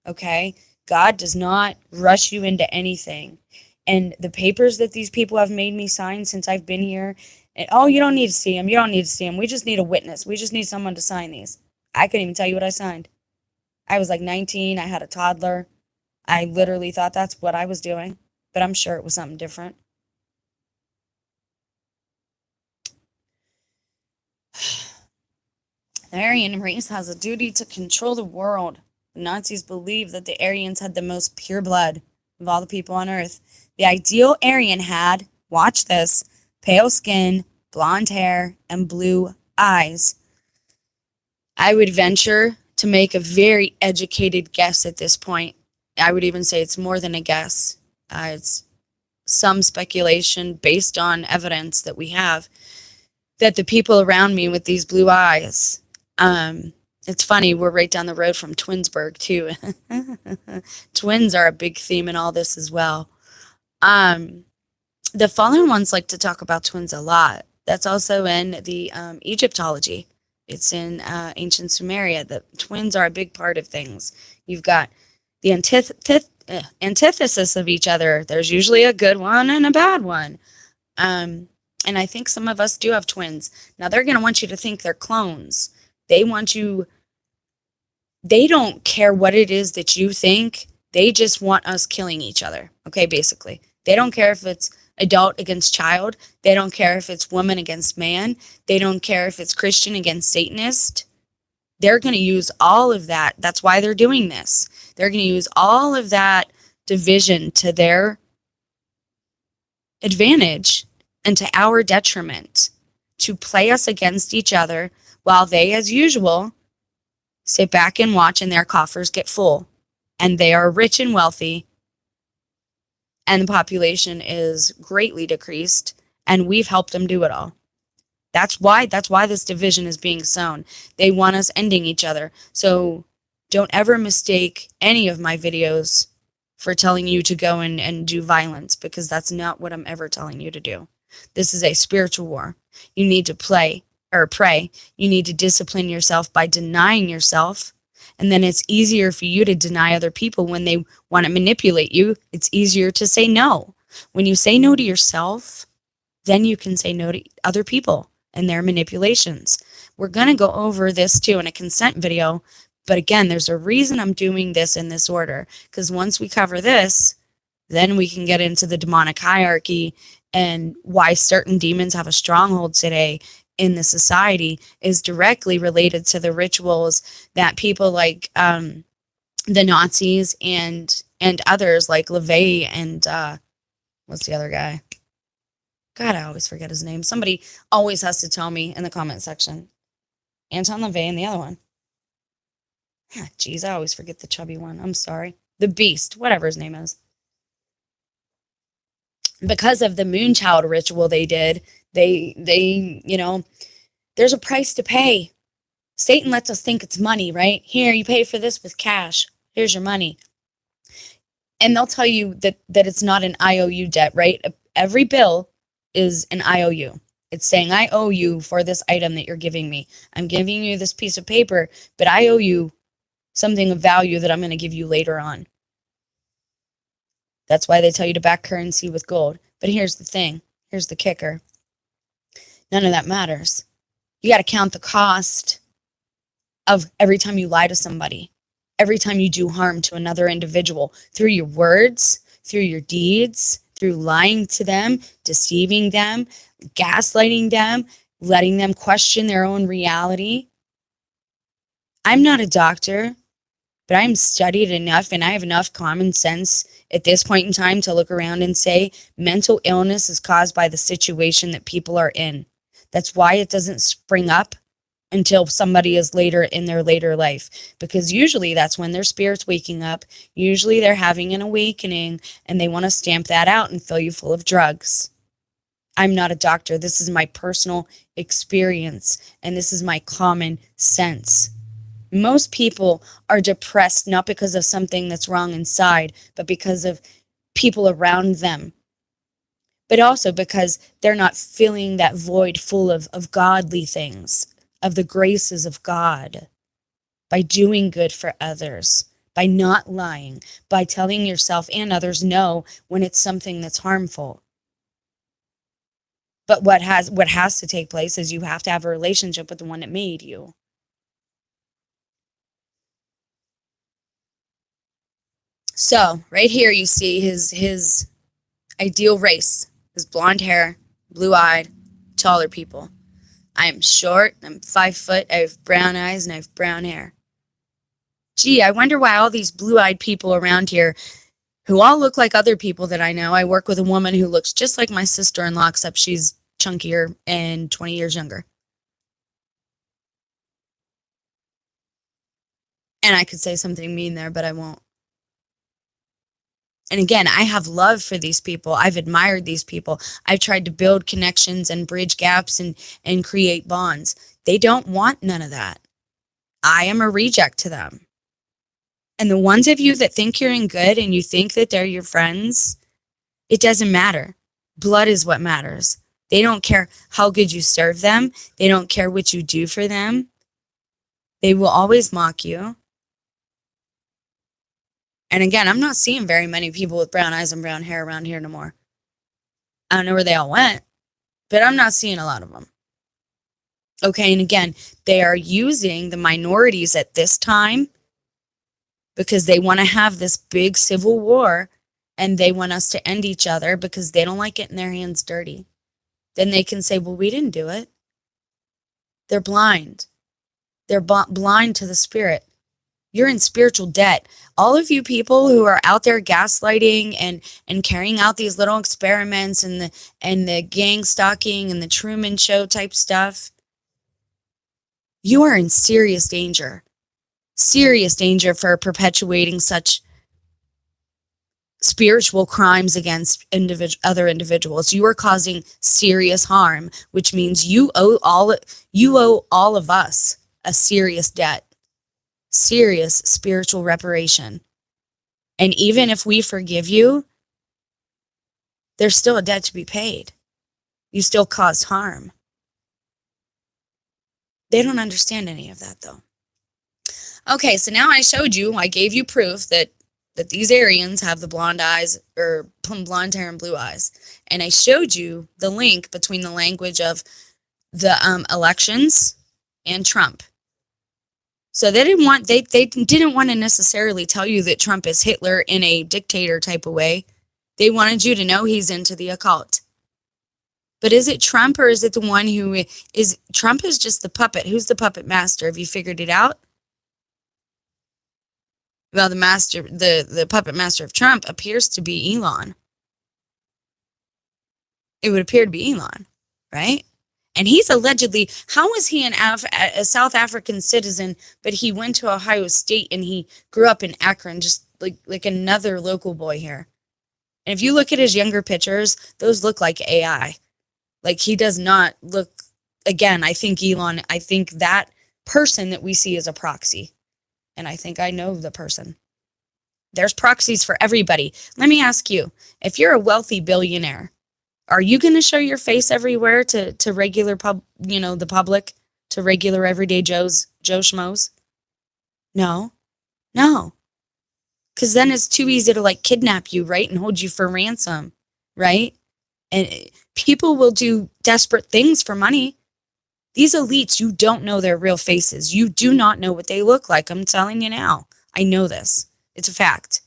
okay? God does not rush you into anything. And the papers that these people have made me sign since I've been here, and, oh, you don't need to see them. You don't need to see them. We just need a witness. We just need someone to sign these. I couldn't even tell you what I signed. I was like 19. I had a toddler. I literally thought that's what I was doing, but I'm sure it was something different. The Aryan race has a duty to control the world. The Nazis believed that the Aryans had the most pure blood of all the people on Earth. The ideal Aryan had, watch this, pale skin, blonde hair, and blue eyes. I would venture to make a very educated guess at this point. I would even say it's more than a guess. It's some speculation based on evidence that we have that the people around me with these blue eyes, it's funny, we're right down the road from Twinsburg too. Twins are a big theme in all this as well. The fallen ones like to talk about twins a lot. That's also in the Egyptology. It's in ancient Sumeria. The twins are a big part of things. You've got the antithesis of each other. There's usually a good one and a bad one. And I think some of us do have twins. Now, they're going to want you to think they're clones. They want you They don't care what it is that you think. They just want us killing each other. Okay, basically. They don't care if it's adult against child. They don't care if it's woman against man. They don't care if it's Christian against Satanist. They're going to use all of that. That's why they're doing this. They're going to use all of that division to their advantage and to our detriment, to play us against each other while they, as usual, sit back and watch and their coffers get full. And they are rich and wealthy, and the population is greatly decreased, and we've helped them do it all. That's why this division is being sown. They want us ending each other. So don't ever mistake any of my videos for telling you to go and do violence, because that's not what I'm ever telling you to do. This is a spiritual war. You need to pray. You need to discipline yourself by denying yourself. And then it's easier for you to deny other people when they want to manipulate you. It's easier to say no. When you say no to yourself, then you can say no to other people and their manipulations. We're going to go over this too in a consent video. But again, there's a reason I'm doing this in this order. Because once we cover this, then we can get into the demonic hierarchy and why certain demons have a stronghold today in the society is directly related to the rituals that people like the Nazis and others like LaVey and what's the other guy? God, I always forget his name. Somebody always has to tell me in the comment section. Anton LaVey and the other one. Jeez, I always forget the chubby one. I'm sorry. The Beast, whatever his name is. Because of the Moonchild ritual they did, they there's a price to pay. Satan lets us think it's money, right? Here, you pay for this with cash. Here's your money. And they'll tell you that it's not an IOU debt, right? Every bill is an IOU. It's saying, I owe you for this item that you're giving me. I'm giving you this piece of paper, but I owe you something of value that I'm going to give you later on. That's why they tell you to back currency with gold. But here's the thing. Here's the kicker. None of that matters. You got to count the cost of every time you lie to somebody, every time you do harm to another individual through your words, through your deeds, through lying to them, deceiving them, gaslighting them, letting them question their own reality. I'm not a doctor, but I'm studied enough and I have enough common sense at this point in time to look around and say mental illness is caused by the situation that people are in. That's why it doesn't spring up until somebody is later in their later life, because usually that's when their spirit's waking up. Usually they're having an awakening and they want to stamp that out and fill you full of drugs. I'm not a doctor. This is my personal experience and this is my common sense. Most people are depressed not because of something that's wrong inside, but because of people around them. But also because they're not filling that void full of godly things, of the graces of God, by doing good for others, by not lying, by telling yourself and others no when it's something that's harmful. But what has to take place is you have to have a relationship with the one that made you. So right here you see his ideal race, his blonde hair, blue-eyed, taller people. I am short, I'm 5 foot, I have brown eyes, and I have brown hair. Gee, I wonder why all these blue-eyed people around here, who all look like other people that I know. I work with a woman who looks just like my sister-in-law, except she's chunkier and 20 years younger. And I could say something mean there, but I won't. And again, I have love for these people. I've admired these people. I've tried to build connections and bridge gaps and create bonds. They don't want none of that. I am a reject to them. And the ones of you that think you're in good and you think that they're your friends, it doesn't matter. Blood is what matters. They don't care how good you serve them. They don't care what you do for them. They will always mock you. And again, I'm not seeing very many people with brown eyes and brown hair around here no more. I don't know where they all went, but I'm not seeing a lot of them. Okay, and again, they are using the minorities at this time because they want to have this big civil war and they want us to end each other because they don't like getting their hands dirty. Then they can say, well, we didn't do it. They're blind. They're blind to the spirit. You're in spiritual debt. All of you people who are out there gaslighting and carrying out these little experiments and the gang stalking and the Truman Show type stuff, you are in serious danger. Serious danger for perpetuating such spiritual crimes against other individuals. You are causing serious harm, which means you owe all of us a serious debt. Serious spiritual reparation. And even if we forgive you, there's still a debt to be paid. You still caused harm. They don't understand any of that, though. Okay, so now I gave you proof that these Aryans have the blonde eyes, or blonde hair and blue eyes. And I showed you the link between the language of the elections and Trump. So they didn't want to necessarily tell you that Trump is Hitler in a dictator type of way. They wanted you to know he's into the occult. But is it Trump, or is it the one who is Trump is just the puppet? Who's the puppet master? Have you figured it out? Well, the puppet master of Trump appears to be Elon. It would appear to be Elon, right? And he's allegedly, how is he a South African citizen, but he went to Ohio State and he grew up in Akron, just like another local boy here. And if you look at his younger pictures, those look like AI. Like, he does not look, again, I think that person that we see is a proxy. And I think I know the person. There's proxies for everybody. Let me ask you, if you're a wealthy billionaire, are you going to show your face everywhere to regular the public, to regular everyday Joe Schmoes? No. Because then it's too easy to kidnap you, right? And hold you for ransom, right? And people will do desperate things for money. These elites, you don't know their real faces. You do not know what they look like. I'm telling you now. I know this. It's a fact.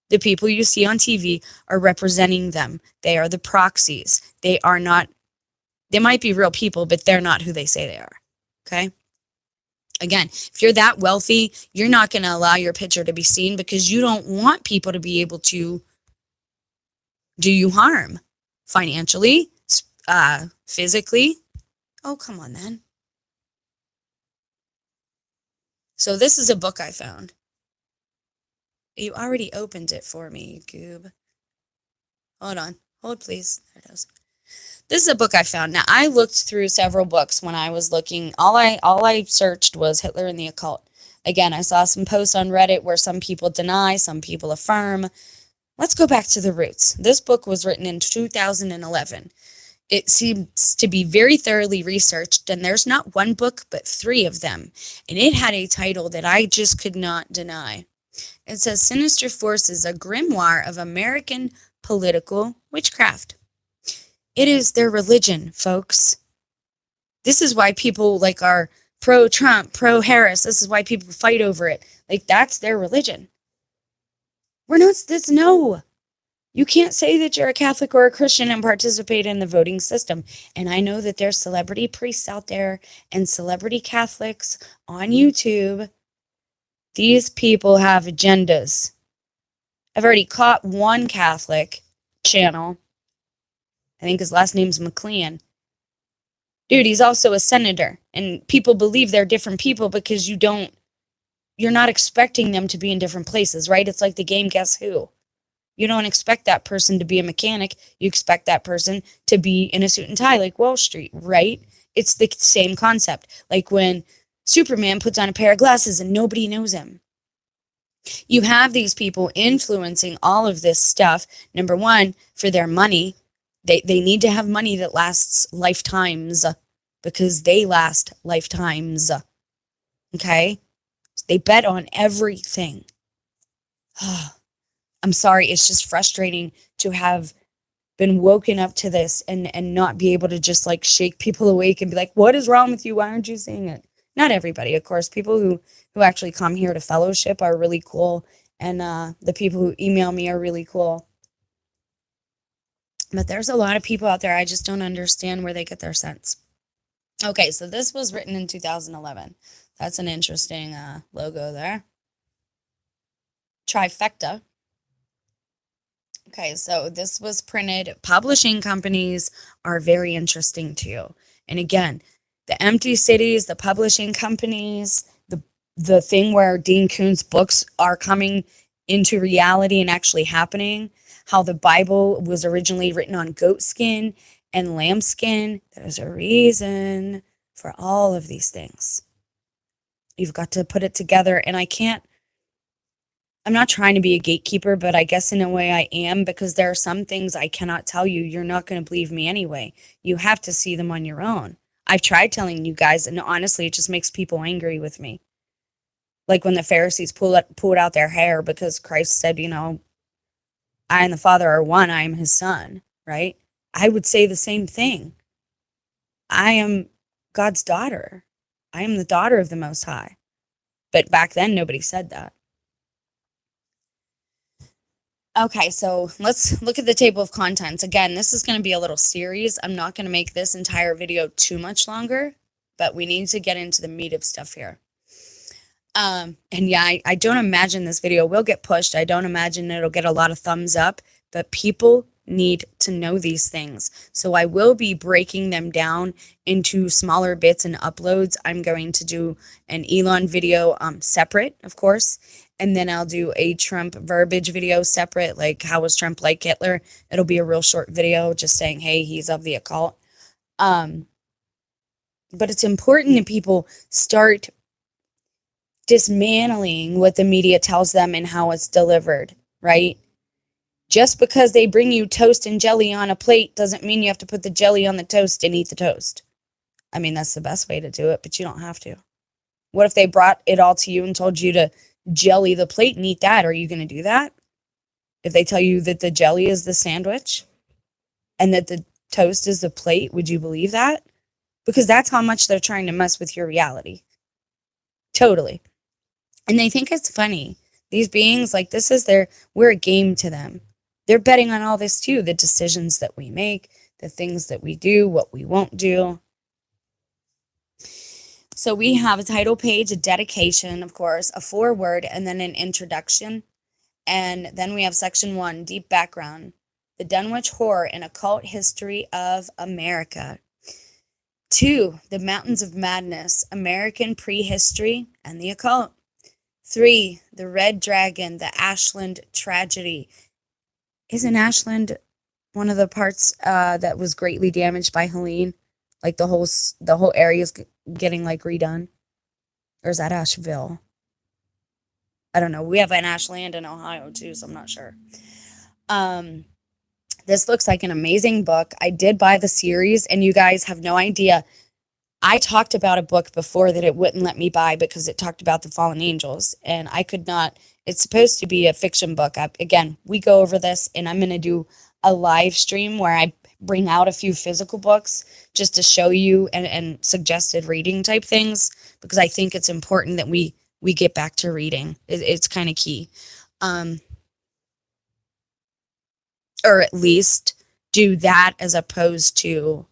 The people you see on TV are representing them. They are the proxies. They might be real people, but they're not who they say they are. Okay? Again, if you're that wealthy, you're not going to allow your picture to be seen because you don't want people to be able to do you harm financially, physically. Oh, come on, then. So this is a book I found. You already opened it for me, goob. Hold on. Hold, please. There it is. This is a book I found. Now, I looked through several books when I was looking. All I searched was Hitler and the Occult. Again, I saw some posts on Reddit where some people deny, some people affirm. Let's go back to the roots. This book was written in 2011. It seems to be very thoroughly researched, and there's not one book, but 3 of them. And it had a title that I just could not deny. It says, Sinister Forces, a grimoire of American political witchcraft. It is their religion, folks. This is why people are pro-Trump, pro-Harris. This is why people fight over it. That's their religion. We're not this, no. You can't say that you're a Catholic or a Christian and participate in the voting system. And I know that there's celebrity priests out there and celebrity Catholics on YouTube. These people have agendas. I've already caught one Catholic channel. I think his last name's McLean. Dude, he's also a senator. And people believe they're different people because you're not expecting them to be in different places, right? It's like the game Guess Who. You don't expect that person to be a mechanic. You expect that person to be in a suit and tie like Wall Street, right? It's the same concept. Like when Superman puts on a pair of glasses and nobody knows him. You have these people influencing all of this stuff. Number one, for their money. They need to have money that lasts lifetimes because they last lifetimes. Okay? They bet on everything. I'm sorry, it's just frustrating to have been woken up to this and not be able to just shake people awake and be like, what is wrong with you? Why aren't you seeing it? Not everybody, of course. People who actually come here to fellowship are really cool, and the people who email me are really cool. But there's a lot of people out there I just don't understand where they get their sense. Okay, so this was written in 2011. That's an interesting logo there. Trifecta. Okay, so this was printed. Publishing companies are very interesting too. And again, the empty cities, the publishing companies, the thing where Dean Koontz books are coming into reality and actually happening, how the Bible was originally written on goat skin and lamb skin. There's a reason for all of these things. You've got to put it together, and I'm not trying to be a gatekeeper, but I guess in a way I am, because there are some things I cannot tell you. You're not going to believe me anyway. You have to see them on your own. I've tried telling you guys, and honestly, it just makes people angry with me. Like when the Pharisees pulled out their hair because Christ said, I and the Father are one, I am his son, right? I would say the same thing. I am God's daughter. I am the daughter of the Most High. But back then, nobody said that. Okay, so let's look at the table of contents. Again, this is going to be a little series. I'm not going to make this entire video too much longer, but we need to get into the meat of stuff here. And yeah, I don't imagine this video will get pushed. I don't imagine it'll get a lot of thumbs up, but people need to know these things. So I will be breaking them down into smaller bits and uploads. I'm going to do an Elon video separate, of course, and then I'll do a Trump verbiage video separate, like how was Trump like Hitler? It'll be a real short video just saying, hey, he's of the occult. But it's important that people start dismantling what the media tells them and how it's delivered, right? Just because they bring you toast and jelly on a plate doesn't mean you have to put the jelly on the toast and eat the toast. I mean, that's the best way to do it, but you don't have to. What if they brought it all to you and told you to jelly the plate and eat that? Are you going to do that? If they tell you that the jelly is the sandwich and that the toast is the plate, would you believe that? Because that's how much they're trying to mess with your reality. Totally. And they think it's funny. These beings, like, we're a game to them. They're betting on all this too, the decisions that we make, the things that we do, what we won't do. So we have a title page, a dedication, of course, a foreword, and then an introduction. And then we have section 1, deep background, the Dunwich Horror and Occult History of America. 2, the Mountains of Madness, American Prehistory and the Occult. 3, the Red Dragon, the Ashland Tragedy. Isn't Ashland one of the parts that was greatly damaged by Helene? Like the whole area is getting like redone? Or is that Asheville? I don't know. We have an Ashland in Ohio too, so I'm not sure. This looks like an amazing book. I did buy the series, and you guys have no idea. I talked about a book before that it wouldn't let me buy because it talked about the fallen angels, and I could not. It's supposed to be a fiction book. Again, we go over this, and I'm going to do a live stream where I bring out a few physical books just to show you and suggested reading type things, because I think it's important that we get back to reading. It's kind of key. Or at least do that as opposed to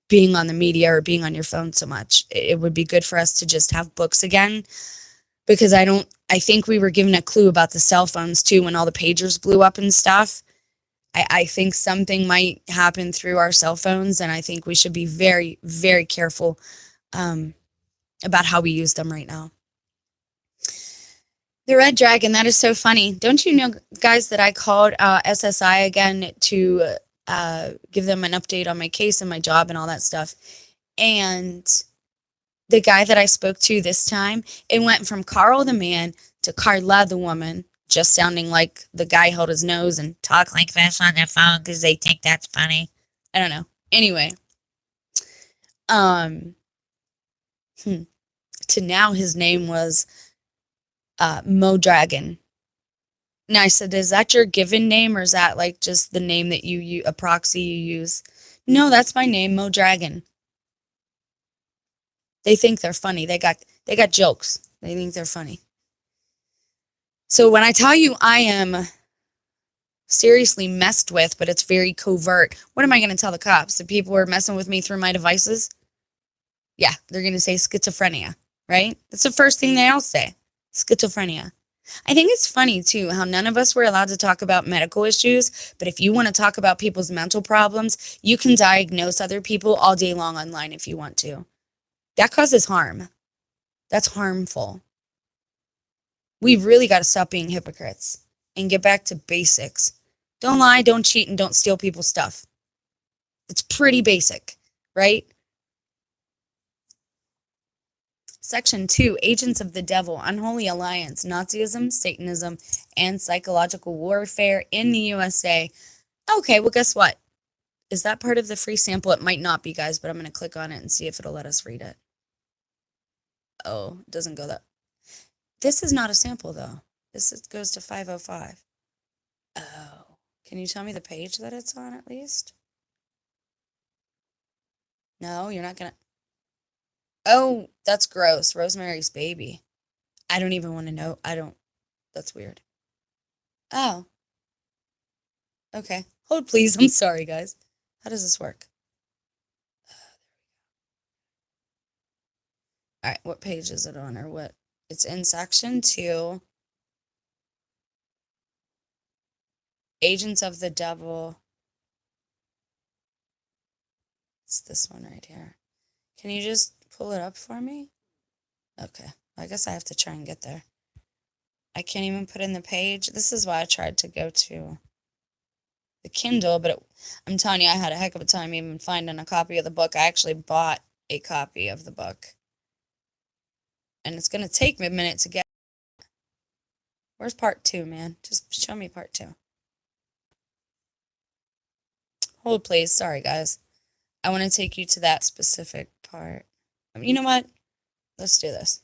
being on the media or being on your phone so much. It would be good for us to just have books again, because I think we were given a clue about the cell phones too when all the pagers blew up and stuff. I think something might happen through our cell phones, and I think we should be very, very careful about how we use them right now. The Red Dragon, that is so funny. Don't you know, guys, that I called SSI again to give them an update on my case and my job and all that stuff. And the guy that I spoke to this time, it went from Carl the man to Carla the woman, just sounding like the guy held his nose and talked like this on their phone because they think that's funny. I don't know. Anyway, to now his name was Mo Dragon. And I said, is that your given name, or is that like just the name that a proxy you use? No, that's my name, Mo Dragon. They think they're funny. They got jokes. They think they're funny. So when I tell you I am seriously messed with, but it's very covert, what am I going to tell the cops? That people were messing with me through my devices? Yeah, they're going to say schizophrenia, right? That's the first thing they all say. Schizophrenia. I think it's funny, too, how none of us were allowed to talk about medical issues, but if you want to talk about people's mental problems, you can diagnose other people all day long online if you want to. That causes harm. That's harmful. We've really got to stop being hypocrites and get back to basics. Don't lie, don't cheat, and don't steal people's stuff. It's pretty basic, right? Section 2, Agents of the Devil, Unholy Alliance, Nazism, Satanism, and Psychological Warfare in the USA. Okay, well, guess what? Is that part of the free sample? It might not be, guys, but I'm going to click on it and see if it'll let us read it. Oh, it doesn't go that. This is not a sample, though. This goes to 505. Oh, can you tell me the page that it's on, at least? No, you're not going to. Oh, that's gross. Rosemary's Baby. I don't even want to know. That's weird. Oh. Okay. Hold, please. I'm sorry, guys. How does this work? All right. What page is it on or what? It's in section 2. Agents of the Devil. It's this one right here. Can you just pull it up for me? Okay. I guess I have to try and get there. I can't even put in the page. This is why I tried to go to the Kindle, but I'm telling you, I had a heck of a time even finding a copy of the book. I actually bought a copy of the book. And it's going to take me a minute to get. Where's part 2, man? Just show me part 2. Hold, please. Sorry, guys. I want to take you to that specific part. You know what? Let's do this.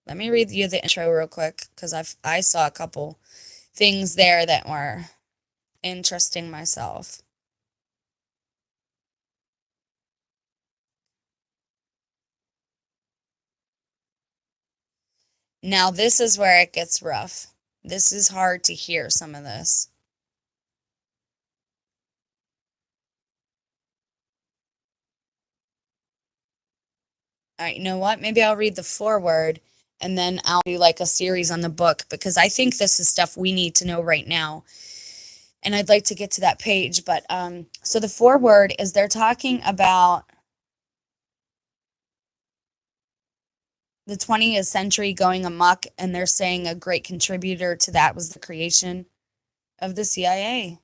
Let me read you the intro real quick, because I saw a couple things there that were interesting myself. Now, this is where it gets rough. This is hard to hear, some of this. All right, you know what? Maybe I'll read the foreword, and then I'll do like a series on the book, because I think this is stuff we need to know right now. And I'd like to get to that page. But so the foreword is they're talking about the 20th century going amok, and they're saying a great contributor to that was the creation of the CIA.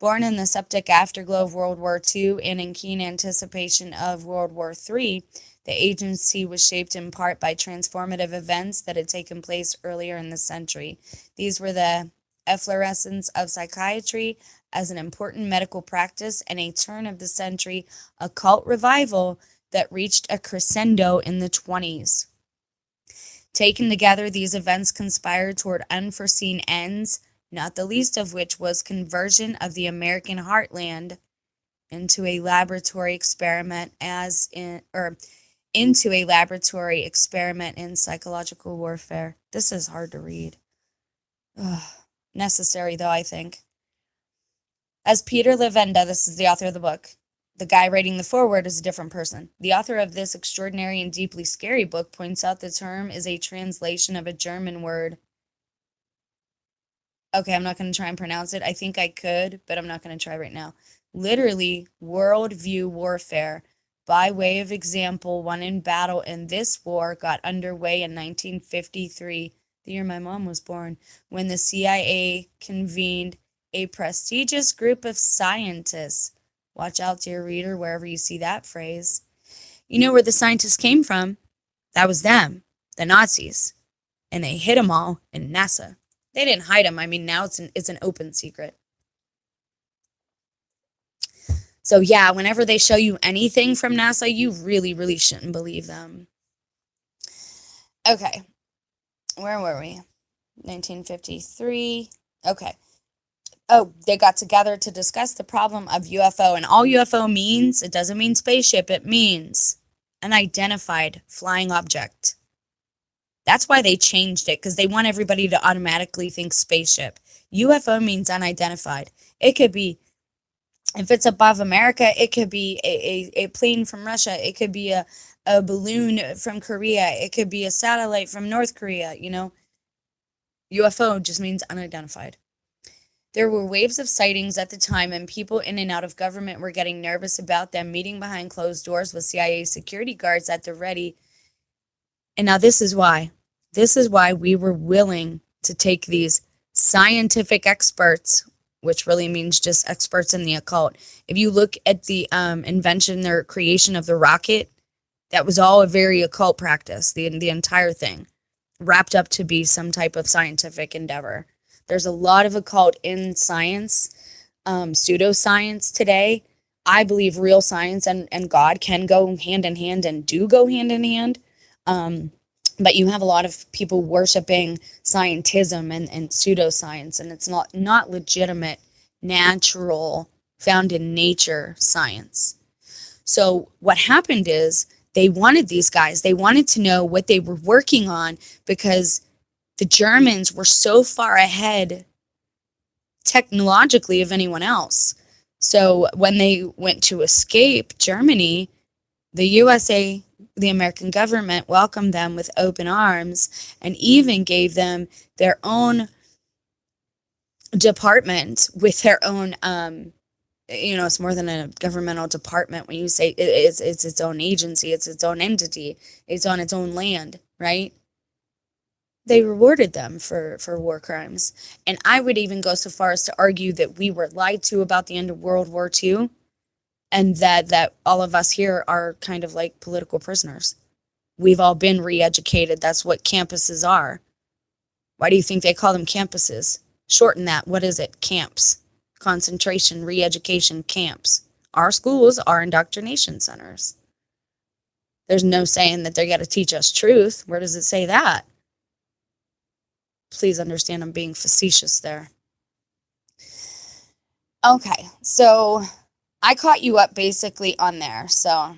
Born in the septic afterglow of World War II and in keen anticipation of World War III, the agency was shaped in part by transformative events that had taken place earlier in the century. These were the efflorescence of psychiatry as an important medical practice and a turn of the century occult revival that reached a crescendo in the 20s. Taken together, these events conspired toward unforeseen ends, not the least of which was conversion of the American heartland into a laboratory experiment in psychological warfare. This is hard to read. Ugh. Necessary, though, I think. As Peter Levenda, this is the author of the book, the guy writing the foreword is a different person. The author of this extraordinary and deeply scary book points out the term is a translation of a German word. Okay, I'm not going to try and pronounce it. I think I could, but I'm not going to try right now. Literally, worldview warfare. By way of example, one in battle in this war got underway in 1953, the year my mom was born, when the CIA convened a prestigious group of scientists. Watch out, dear reader, wherever you see that phrase. You know where the scientists came from? That was them, the Nazis. And they hid them all in NASA. They didn't hide them. I mean, now it's an open secret. So yeah, whenever they show you anything from NASA, you really, really shouldn't believe them. Okay. Where were we? 1953. Okay. Oh, they got together to discuss the problem of UFO. And all UFO means, it doesn't mean spaceship. It means unidentified flying object. That's why they changed it, because they want everybody to automatically think spaceship. UFO means unidentified. It could be, if it's above America, it could be a plane from Russia. It could be a balloon from Korea. It could be a satellite from North Korea, UFO just means unidentified. There were waves of sightings at the time, and people in and out of government were getting nervous about them, meeting behind closed doors with CIA security guards at the ready. And now this is why. This is why we were willing to take these scientific experts, which really means just experts in the occult. If you look at the invention or creation of the rocket, that was all a very occult practice, the entire thing, wrapped up to be some type of scientific endeavor. There's a lot of occult in science, pseudoscience today. I believe real science and God can go hand in hand and do go hand in hand. But you have a lot of people worshiping scientism and pseudoscience, and it's not legitimate, natural, found in nature science. So what happened is they wanted these guys. They wanted to know what they were working on, because the Germans were so far ahead technologically of anyone else. So when they went to escape Germany, the USA, the American government, welcomed them with open arms and even gave them their own department with their own, it's more than a governmental department when you say it's its own agency, it's its own entity, it's on its own land, right? They rewarded them for war crimes. And I would even go so far as to argue that we were lied to about the end of World War II, and that all of us here are kind of like political prisoners. We've all been re-educated. That's what campuses are. Why do you think they call them campuses? Shorten that. What is it? Camps. Concentration, re-education camps. Our schools are indoctrination centers. There's no saying that they got to teach us truth. Where does it say that? Please understand I'm being facetious there. Okay, so I caught you up basically on there. So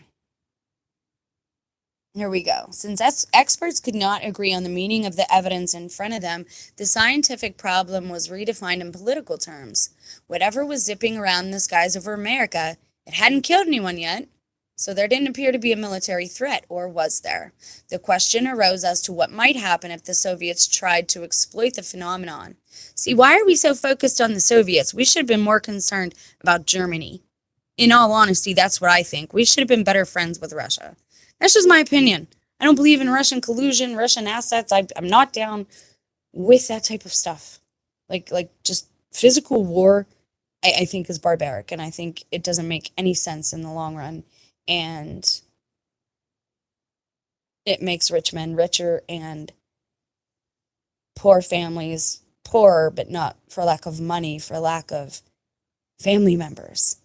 here we go. Since experts could not agree on the meaning of the evidence in front of them, the scientific problem was redefined in political terms. Whatever was zipping around the skies over America, it hadn't killed anyone yet, so there didn't appear to be a military threat, or was there? The question arose as to what might happen if the Soviets tried to exploit the phenomenon. See, why are we so focused on the Soviets? We should have been more concerned about Germany. In all honesty, that's what I think. We should have been better friends with Russia. That's just my opinion. I don't believe in Russian collusion, Russian assets. I'm not down with that type of stuff. Like just physical war, I think is barbaric, and I think it doesn't make any sense in the long run. And it makes rich men richer and poor families poorer, but not for lack of money, for lack of family members.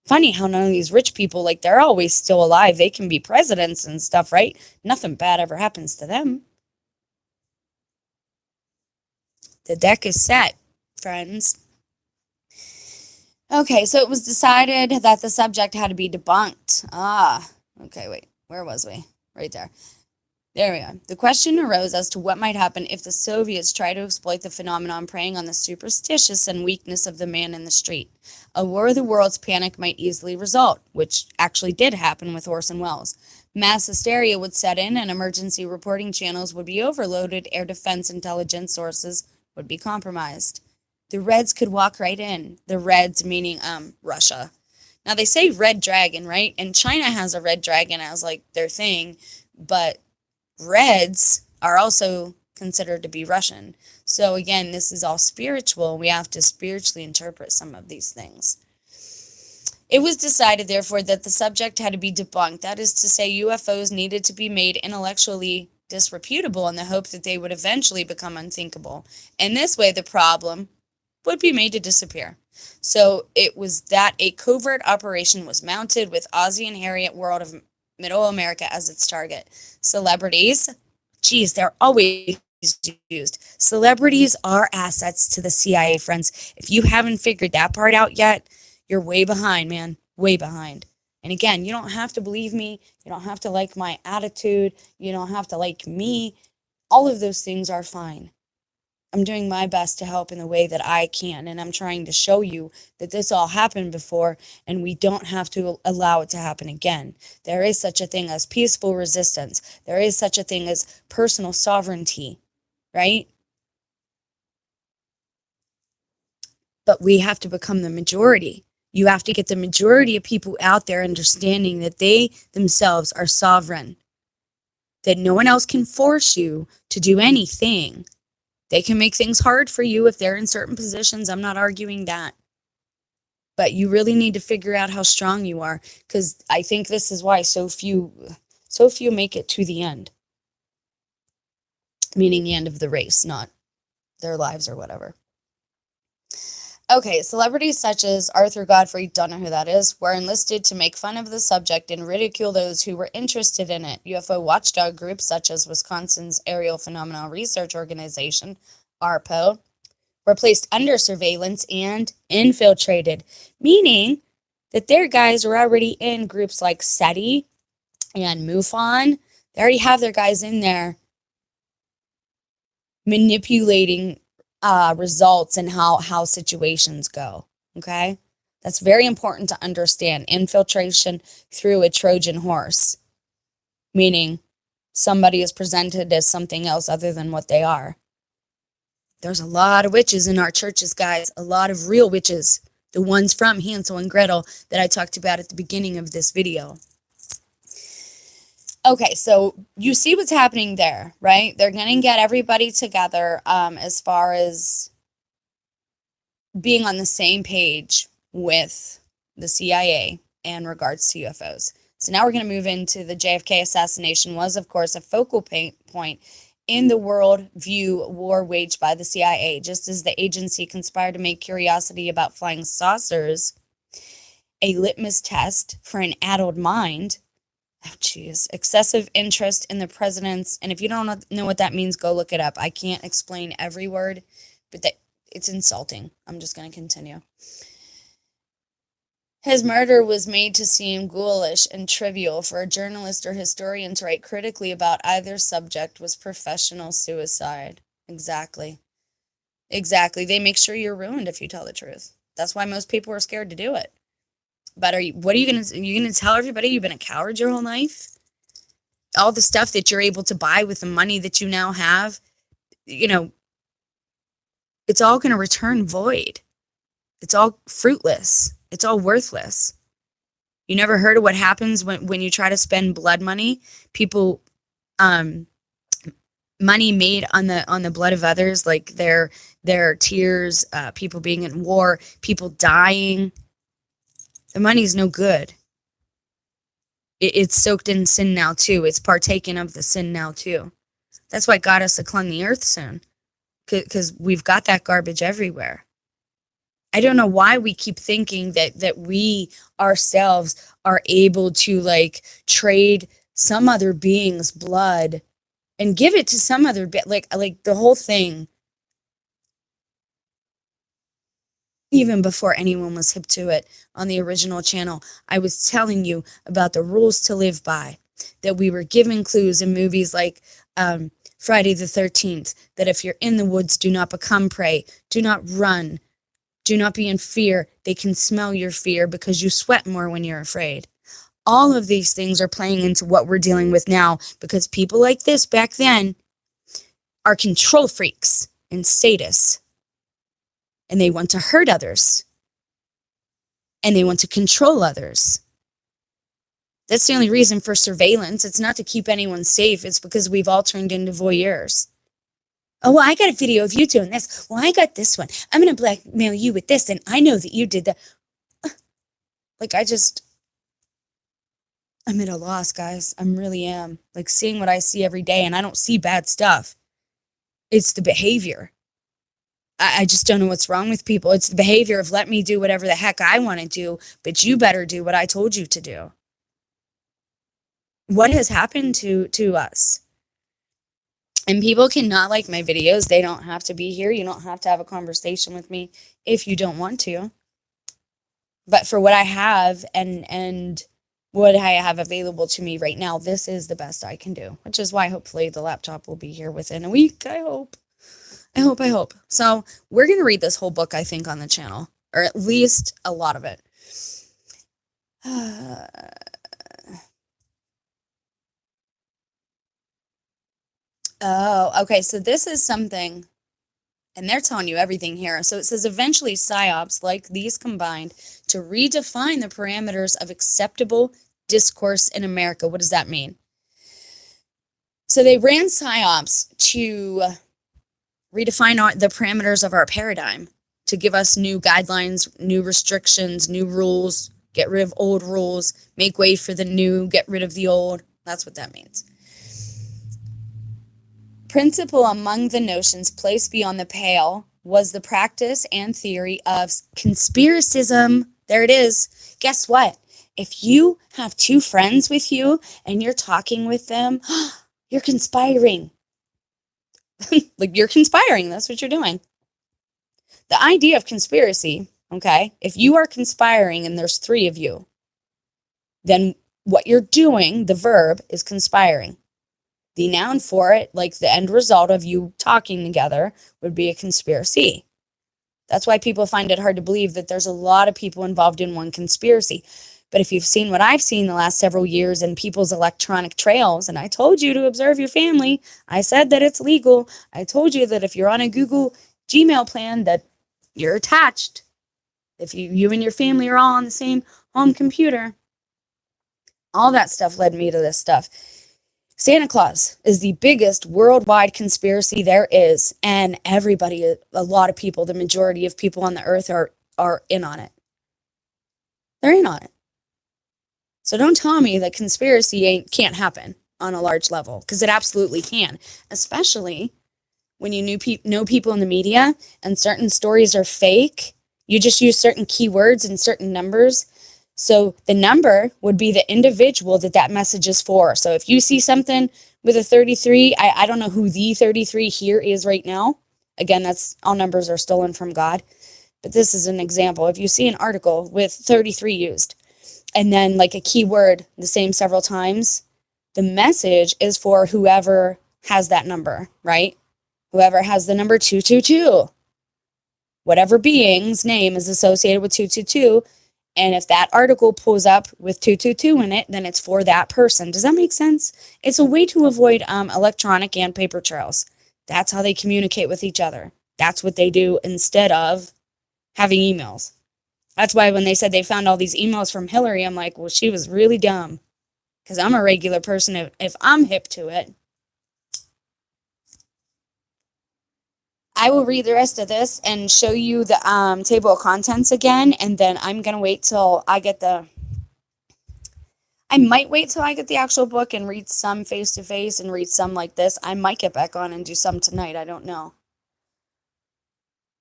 Funny how none of these rich people, like, they're always still alive. They can be presidents and stuff, right? Nothing bad ever happens to them. The deck is set, friends. Okay, so it was decided that the subject had to be debunked. Okay, wait, where was we? Right there. There we go. The question arose as to what might happen if the Soviets try to exploit the phenomenon, preying on the superstitious and weakness of the man in the street. A War of the Worlds panic might easily result, which actually did happen with Orson Welles. Mass hysteria would set in, and emergency reporting channels would be overloaded. Air defense intelligence sources would be compromised. The Reds could walk right in. The Reds meaning Russia. Now they say Red Dragon, right? And China has a Red Dragon as like their thing, but Reds are also considered to be Russian. So again, this is all spiritual. We have to spiritually interpret some of these things. It was decided, therefore, that the subject had to be debunked. That is to say, UFOs needed to be made intellectually disreputable in the hope that they would eventually become unthinkable. In this way, the problem would be made to disappear. So it was that a covert operation was mounted with Ozzy and Harriet World of Middle America as its target. Celebrities, geez, they're always used. Celebrities are assets to the CIA, friends. If you haven't figured that part out yet, you're way behind, man. Way behind. And again, you don't have to believe me. You don't have to like my attitude. You don't have to like me. All of those things are fine. I'm doing my best to help in the way that I can. And I'm trying to show you that this all happened before and we don't have to allow it to happen again. There is such a thing as peaceful resistance. There is such a thing as personal sovereignty, right? But we have to become the majority. You have to get the majority of people out there understanding that they themselves are sovereign, that no one else can force you to do anything. They can make things hard for you if they're in certain positions. I'm not arguing that. But you really need to figure out how strong you are, because I think this is why so few make it to the end. Meaning the end of the race, not their lives or whatever. Okay, celebrities such as Arthur Godfrey, don't know who that is, were enlisted to make fun of the subject and ridicule those who were interested in it. UFO watchdog groups such as Wisconsin's Aerial Phenomena Research Organization, ARPO, were placed under surveillance and infiltrated, meaning that their guys are already in groups like SETI and MUFON. They already have their guys in there manipulating results and how situations go. Okay, that's very important to understand. Infiltration through a Trojan horse, meaning somebody is presented as something else other than what they are. There's a lot of witches in our churches, guys. A lot of real witches, the ones from Hansel and Gretel that I talked about at the beginning of this video. Okay, so you see what's happening there, right? They're going to get everybody together as far as being on the same page with the CIA in regards to UFOs. So now we're going to move into the JFK assassination was, of course, a focal point in the world view war waged by the CIA. Just as the agency conspired to make curiosity about flying saucers a litmus test for an addled mind, excessive interest in the president's, and if you don't know what that means, go look it up. I can't explain every word, but it's insulting. I'm just going to continue. His murder was made to seem ghoulish and trivial. For a journalist or historian to write critically about either subject was professional suicide. Exactly. They make sure you're ruined if you tell the truth. That's why most people are scared to do it. But what are you going to tell everybody you've been a coward your whole life? All the stuff that you're able to buy with the money that you now have, it's all going to return void. It's all fruitless. It's all worthless. You never heard of what happens when you try to spend blood money? People, money made on the blood of others, like their tears, people being in war, people dying. The money's no good. It's soaked in sin now too. It's partaken of the sin now too. That's why God has to cleanse the earth soon, because we've got that garbage everywhere. I don't know why we keep thinking that we ourselves are able to trade some other being's blood and give it to some other bit, like the whole thing. Even before anyone was hip to it on the original channel, I was telling you about the rules to live by, that we were given clues in movies like Friday the 13th, that if you're in the woods, do not become prey, do not run, do not be in fear. They can smell your fear because you sweat more when you're afraid. All of these things are playing into what we're dealing with now, because people like this back then are control freaks and sadists. And they want to hurt others. And they want to control others. That's the only reason for surveillance. It's not to keep anyone safe. It's because we've all turned into voyeurs. Oh, well, I got a video of you doing this. Well, I got this one. I'm going to blackmail you with this, and I know that you did that. I'm at a loss, guys. I really am. Seeing what I see every day, and I don't see bad stuff. It's the behavior. I just don't know what's wrong with people. It's the behavior of let me do whatever the heck I want to do, but you better do what I told you to do. What has happened to us? And people cannot like my videos. They don't have to be here. You don't have to have a conversation with me if you don't want to. But for what I have and what I have available to me right now, this is the best I can do, which is why hopefully the laptop will be here within a week. I hope. I hope. So we're going to read this whole book, I think, on the channel, or at least a lot of it. Oh, okay. So this is something, and they're telling you everything here. So it says eventually psyops like these combined to redefine the parameters of acceptable discourse in America. What does that mean? So they ran psyops to redefine the parameters of our paradigm, to give us new guidelines, new restrictions, new rules, get rid of old rules, make way for the new, get rid of the old. That's what that means. Principal among the notions placed beyond the pale was the practice and theory of conspiracism. There it is. Guess what? If you have two friends with you and you're talking with them, you're conspiring. Like, you're conspiring. That's what you're doing. The idea of conspiracy, okay, if you are conspiring and there's three of you, then what you're doing, the verb, is conspiring. The noun for it, like the end result of you talking together, would be a conspiracy. That's why people find it hard to believe that there's a lot of people involved in one conspiracy. But if you've seen what I've seen the last several years in people's electronic trails, and I told you to observe your family, I said that it's legal. I told you that if you're on a Google Gmail plan that you're attached, if you and your family are all on the same home computer, all that stuff led me to this stuff. Santa Claus is the biggest worldwide conspiracy there is, and everybody, a lot of people, the majority of people on the earth are in on it. They're in on it. So don't tell me that conspiracy can't happen on a large level, because it absolutely can, especially when you know people in the media and certain stories are fake. You just use certain keywords and certain numbers. So the number would be the individual that message is for. So if you see something with a 33, I don't know who the 33 here is right now. Again, that's all numbers are stolen from God. But this is an example. If you see an article with 33 used and then like a keyword the same several times, the message is for whoever has that number, right? Whoever has the number 222. Whatever being's name is associated with 222. And if that article pulls up with 222 in it, then it's for that person. Does that make sense? It's a way to avoid electronic and paper trails. That's how they communicate with each other. That's what they do instead of having emails. That's why when they said they found all these emails from Hillary, I'm like, well, she was really dumb. Because I'm a regular person if I'm hip to it. I will read the rest of this and show you the table of contents again, and then I'm going to wait till I get I might wait till I get the actual book and read some face-to-face and read some like this. I might get back on and do some tonight. I don't know.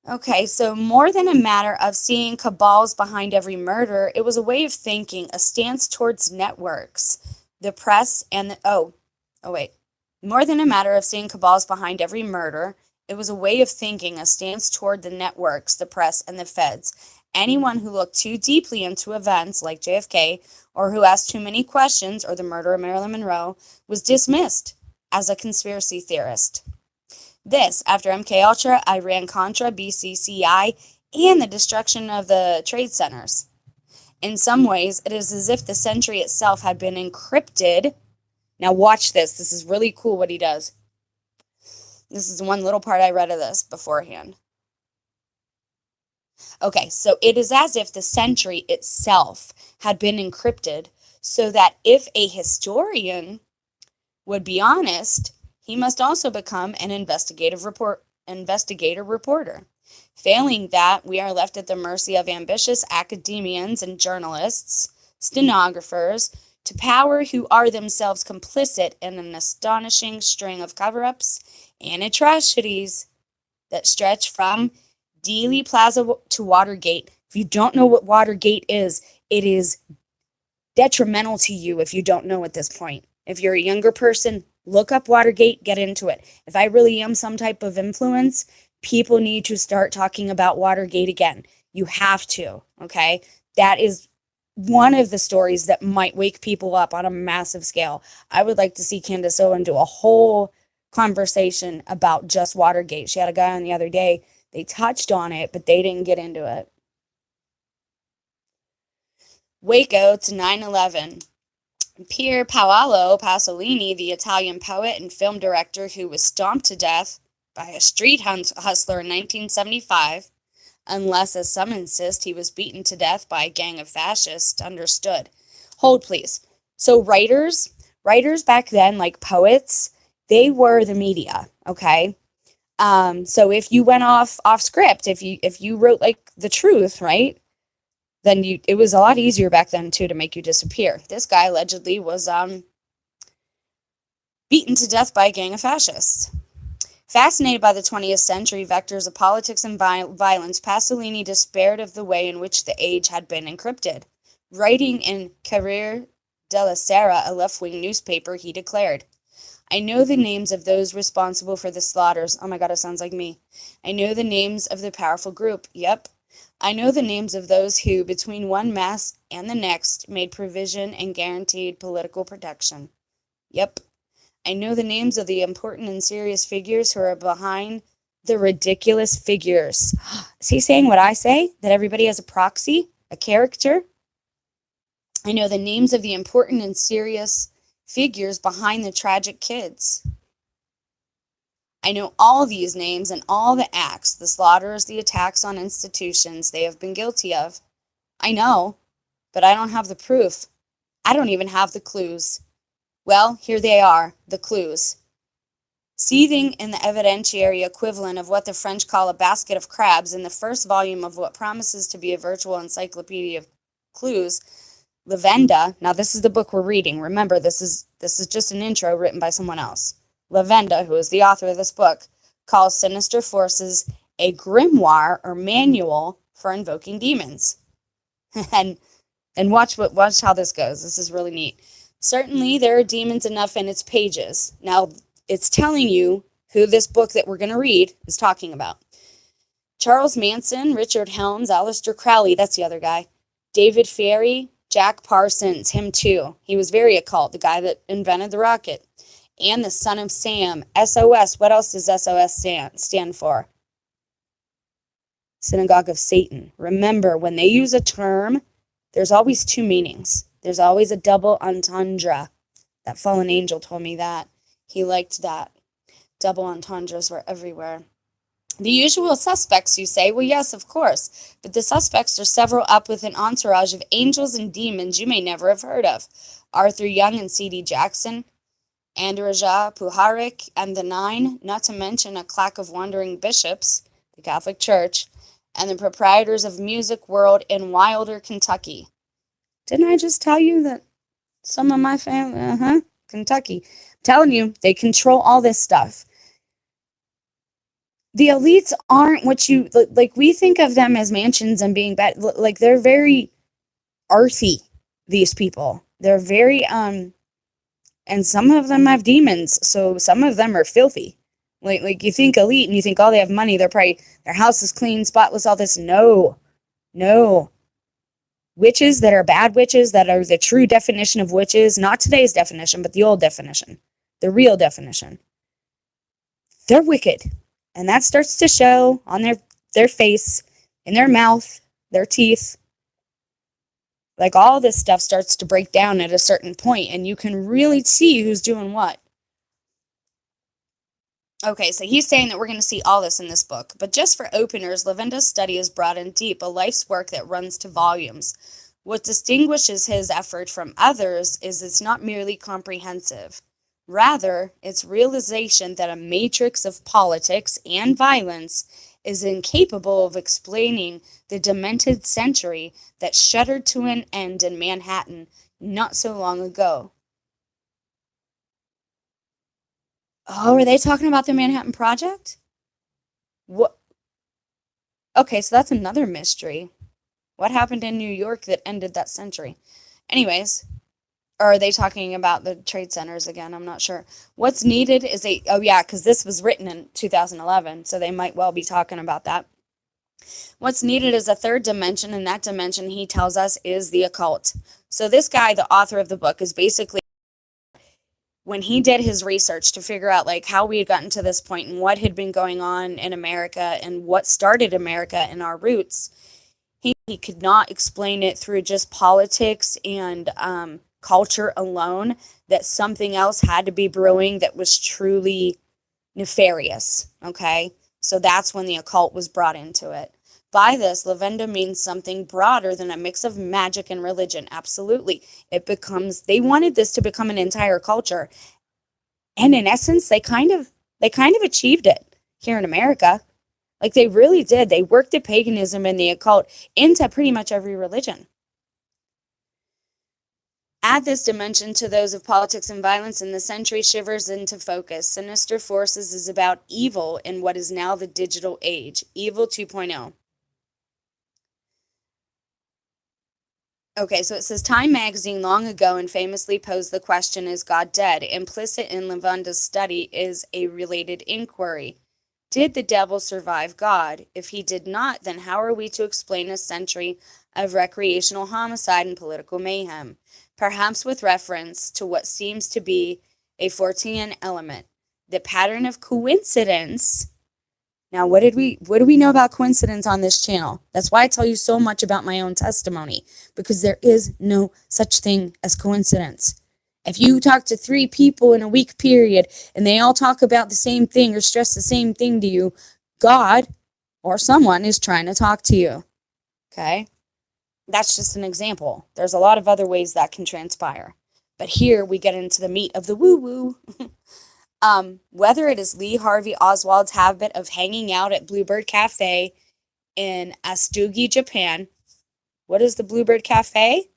Okay, so more than a matter of seeing cabals behind every murder, it was a way of thinking, a stance towards networks, the press, and more than a matter of seeing cabals behind every murder, it was a way of thinking, a stance toward the networks, the press, and the feds. Anyone who looked too deeply into events like JFK, or who asked too many questions, or the murder of Marilyn Monroe, was dismissed as a conspiracy theorist. This, after MKUltra, Iran-Contra, BCCI, and the destruction of the trade centers. In some ways, it is as if the century itself had been encrypted. Now watch this. This is really cool what he does. This is one little part I read of this beforehand. Okay, so it is as if the century itself had been encrypted so that if a historian would be honest, he must also become an investigator reporter. Failing that, we are left at the mercy of ambitious academians and journalists, stenographers, to power who are themselves complicit in an astonishing string of cover-ups and atrocities that stretch from Dealey Plaza to Watergate. If you don't know what Watergate is, it is detrimental to you if you don't know at this point. If you're a younger person, look up Watergate, get into it. If I really am some type of influence, people need to start talking about Watergate again. You have to, okay? That is one of the stories that might wake people up on a massive scale. I would like to see Candace Owen do a whole conversation about just Watergate. She had a guy on the other day. They touched on it, but they didn't get into it. Waco to 9/11. Pier Paolo Pasolini, the Italian poet and film director who was stomped to death by a street hustler in 1975, unless, as some insist, he was beaten to death by a gang of fascists, understood. Hold, please. So writers back then, like poets, they were the media, okay? So if you went off script, if you wrote like the truth, right? Then it was a lot easier back then too to make you disappear. This guy allegedly was beaten to death by a gang of fascists. Fascinated by the 20th century vectors of politics and violence, Pasolini despaired of the way in which the age had been encrypted. Writing in Corriere della Sera, a left-wing newspaper, he declared, "I know the names of those responsible for the slaughters." Oh my God, it sounds like me. "I know the names of the powerful group." Yep. "I know the names of those who, between one mass and the next, made provision and guaranteed political protection." Yep. "I know the names of the important and serious figures who are behind the ridiculous figures." Is he saying what I say? That everybody has a proxy? A character? "I know the names of the important and serious figures behind the tragic kids. I know all these names and all the acts, the slaughters, the attacks on institutions they have been guilty of. I know, but I don't have the proof. I don't even have the clues. Well, here they are, the clues. Seething in the evidentiary equivalent of what the French call a basket of crabs in the first volume of what promises to be a virtual encyclopedia of clues, Lavenda, now this is the book we're reading. Remember, this is just an intro written by someone else. Lavenda, who is the author of this book, calls sinister forces a grimoire or manual for invoking demons. and watch how this goes. This is really neat. Certainly, there are demons enough in its pages. Now, it's telling you who this book that we're going to read is talking about. Charles Manson, Richard Helms, Aleister Crowley, that's the other guy, David Ferry, Jack Parsons, him too. He was very occult, the guy that invented the rocket. And the Son of Sam, SOS. What else does SOS stand for? Synagogue of Satan. Remember, when they use a term, there's always two meanings. There's always a double entendre. That fallen angel told me that. He liked that. Double entendres were everywhere. The usual suspects, you say? Well, yes, of course. But the suspects are several up with an entourage of angels and demons you may never have heard of. Arthur Young and C.D. Jackson, Andrija Puharich, and the Nine, not to mention a claque of wandering bishops, the Catholic Church, and the proprietors of Music World in Wilder, Kentucky. Didn't I just tell you that some of my family, Kentucky. I'm telling you, they control all this stuff. The elites aren't what you, like, we think of them as mansions and being bad. Like, they're very earthy, these people. They're very, and some of them have demons, so some of them are filthy. Like you think elite and you think, oh, they have money, they're probably, their house is clean, spotless, all this. No. Witches that are bad witches, that are the true definition of witches, not today's definition, but the old definition, the real definition. They're wicked. And that starts to show on their face, in their mouth, their teeth. Like, all this stuff starts to break down at a certain point, and you can really see who's doing what. Okay, so he's saying that we're going to see all this in this book. But just for openers, Lavenda's study is broad and deep, a life's work that runs to volumes. What distinguishes his effort from others is it's not merely comprehensive. Rather, its realization that a matrix of politics and violence is incapable of explaining the demented century that shuddered to an end in Manhattan not so long ago. Oh, are they talking about the Manhattan Project? What? Okay, so that's another mystery. What happened in New York that ended that century? Anyways, or are they talking about the trade centers again? I'm not sure. What's needed is because this was written in 2011, so they might well be talking about that. What's needed is a third dimension, and that dimension, he tells us, is the occult. So this guy, the author of the book, is basically, when he did his research to figure out like how we had gotten to this point and what had been going on in America and what started America and our roots, he could not explain it through just politics and culture alone, that something else had to be brewing that was truly nefarious. Okay, so that's when the occult was brought into it. By this, lavenda means something broader than a mix of magic and religion. Absolutely. They wanted this to become an entire culture. And in essence, they kind of achieved it here in America. Like they really did. They worked the paganism and the occult into pretty much every religion. Add this dimension to those of politics and violence, and the century shivers into focus. Sinister Forces is about evil in what is now the digital age. Evil 2.0. Okay, so it says Time magazine long ago and famously posed the question, is God dead? Implicit in Lavenda's study is a related inquiry. Did the devil survive God? If he did not, then how are we to explain a century of recreational homicide and political mayhem? Perhaps with reference to what seems to be a Fortean element, the pattern of coincidence. Now, what do we know about coincidence on this channel? That's why I tell you so much about my own testimony, because there is no such thing as coincidence. If you talk to 3 people in a week period and they all talk about the same thing or stress the same thing to you, God or someone is trying to talk to you. Okay? That's just an example. There's a lot of other ways that can transpire. But here we get into the meat of the woo-woo. Whether it is Lee Harvey Oswald's habit of hanging out at Bluebird Cafe in Asugi, Japan. What is the Bluebird Cafe,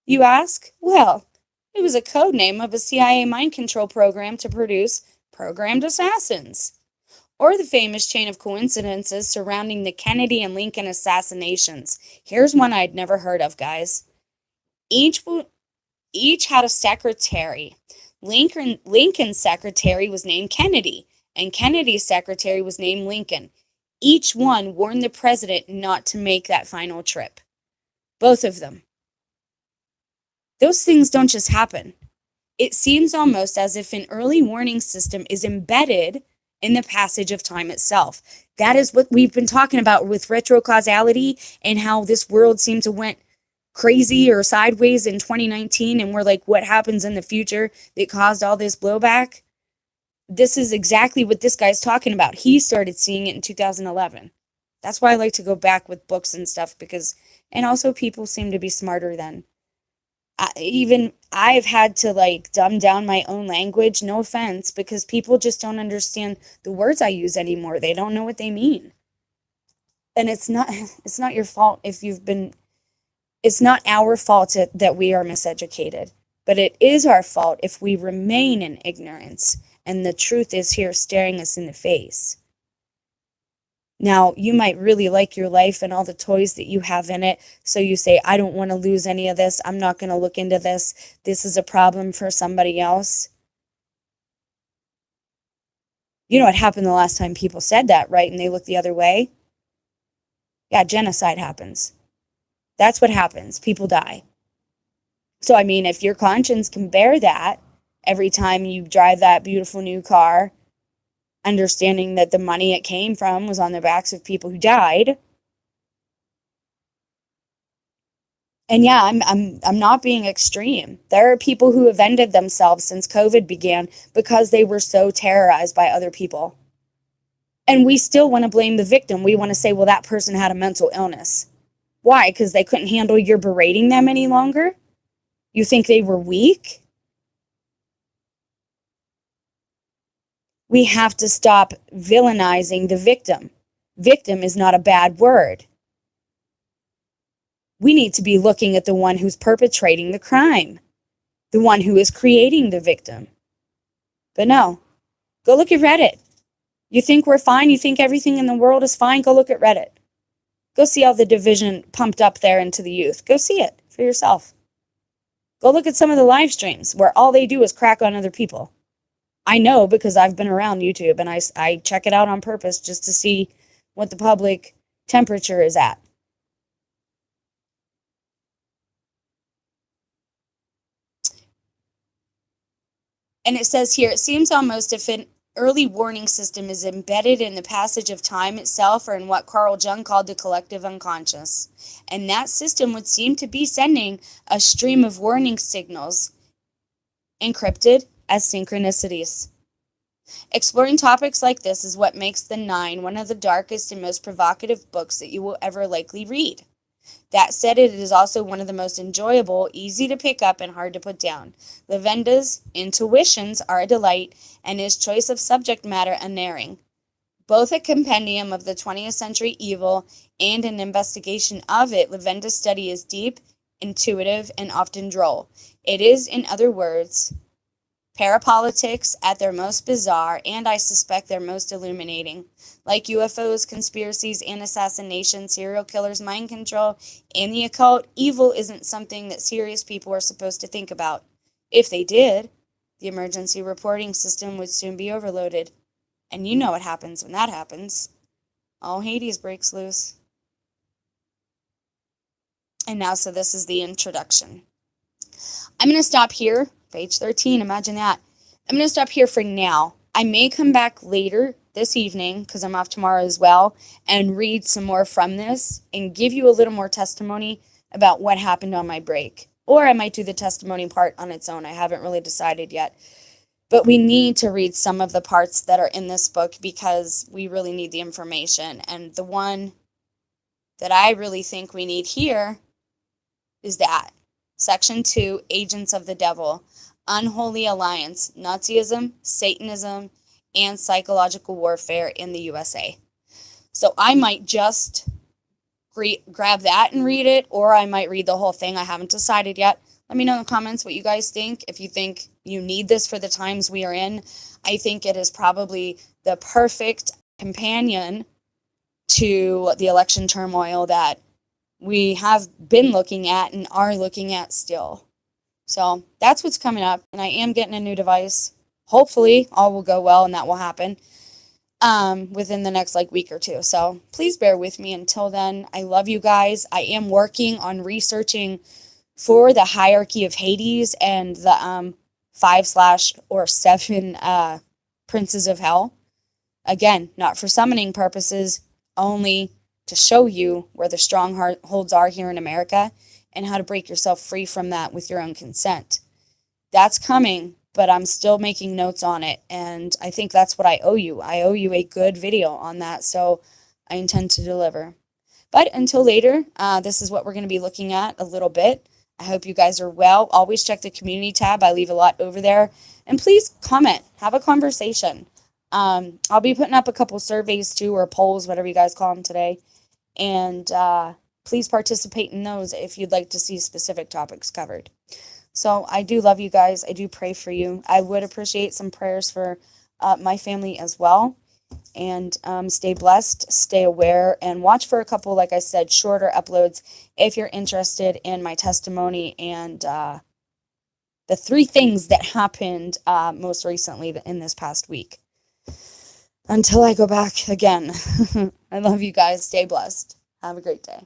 you ask? Well, it was a code name of a CIA mind control program to produce programmed assassins. Or the famous chain of coincidences surrounding the Kennedy and Lincoln assassinations. Here's one I'd never heard of, guys. Each had a secretary. Lincoln's secretary was named Kennedy, and Kennedy's secretary was named Lincoln. Each one warned the president not to make that final trip. Both of them. Those things don't just happen. It seems almost as if an early warning system is embedded in the passage of time itself. That is what we've been talking about with retrocausality and how this world seemed to went crazy or sideways in 2019, and we're like, what happens in the future that caused all this blowback? This is exactly what this guy's talking about. He started seeing it in 2011. That's why I like to go back with books and stuff, because, and also people seem to be smarter then. I've had to like dumb down my own language, no offense, because people just don't understand the words I use anymore. They don't know what they mean. And it's not your fault if you've been, it's not our fault that we are miseducated, but it is our fault if we remain in ignorance and the truth is here staring us in the face. Now, you might really like your life and all the toys that you have in it, so you say, I don't want to lose any of this. I'm not going to look into this. This is a problem for somebody else. You know what happened the last time people said that, right? And they looked the other way? Yeah, genocide happens. That's what happens. People die. So, I mean, if your conscience can bear that every time you drive that beautiful new car, understanding that the money it came from was on the backs of people who died. And yeah, I'm not being extreme. There are people who have ended themselves since COVID began because they were so terrorized by other people. And we still want to blame the victim. We want to say, well, that person had a mental illness. Why? Because they couldn't handle your berating them any longer? You think they were weak? We have to stop villainizing the victim. Victim is not a bad word. We need to be looking at the one who's perpetrating the crime, the one who is creating the victim. But no, go look at Reddit. You think we're fine? You think everything in the world is fine? Go look at Reddit. Go see all the division pumped up there into the youth. Go see it for yourself. Go look at some of the live streams where all they do is crack on other people. I know because I've been around YouTube and I check it out on purpose just to see what the public temperature is at. And it says here, it seems almost if an early warning system is embedded in the passage of time itself, or in what Carl Jung called the collective unconscious. And that system would seem to be sending a stream of warning signals, encrypted as synchronicities. Exploring topics like this is what makes The Nine one of the darkest and most provocative books that you will ever likely read. That said, it is also one of the most enjoyable, easy to pick up, and hard to put down. Lavenda's intuitions are a delight, and his choice of subject matter unerring. Both a compendium of the 20th century evil and an investigation of it, Lavenda's study is deep, intuitive, and often droll. It is, in other words, parapolitics at their most bizarre, and I suspect their most illuminating. Like UFOs, conspiracies, and assassinations, serial killers, mind control, and the occult, evil isn't something that serious people are supposed to think about. If they did, the emergency reporting system would soon be overloaded. And you know what happens when that happens. All Hades breaks loose. And now, so this is the introduction. I'm going to stop here. Page 13, imagine that. I'm going to stop here for now. I may come back later this evening, because I'm off tomorrow as well, and read some more from this and give you a little more testimony about what happened on my break. Or I might do the testimony part on its own. I haven't really decided yet. But we need to read some of the parts that are in this book because we really need the information. And the one that I really think we need here is that. Section 2, Agents of the Devil. Unholy Alliance, Nazism, Satanism, and Psychological Warfare in the USA. So I might just grab that and read it, or I might read the whole thing. I haven't decided yet. Let me know in the comments what you guys think. If you think you need this for the times we are in, I think it is probably the perfect companion to the election turmoil that we have been looking at and are looking at still. So that's what's coming up, and I am getting a new device. Hopefully all will go well and that will happen within the next week or two. So please bear with me until then. I love you guys. I am working on researching for the hierarchy of Hades and the 5/7 princes of hell. Again, not for summoning purposes, only to show you where the strongholds are here in America and how to break yourself free from that with your own consent. That's coming, but I'm still making notes on it, and I think that's what I owe you. I owe you a good video on that, so I intend to deliver. But until later, this is what we're going to be looking at a little bit. I hope you guys are well. Always check the community tab. I leave a lot over there. And please comment. Have a conversation. I'll be putting up a couple surveys too, or polls, whatever you guys call them today. And please participate in those if you'd like to see specific topics covered. So I do love you guys. I do pray for you. I would appreciate some prayers for my family as well. And stay blessed, stay aware, and watch for a couple, like I said, shorter uploads if you're interested in my testimony and the 3 things that happened most recently in this past week. Until I go back again, I love you guys. Stay blessed. Have a great day.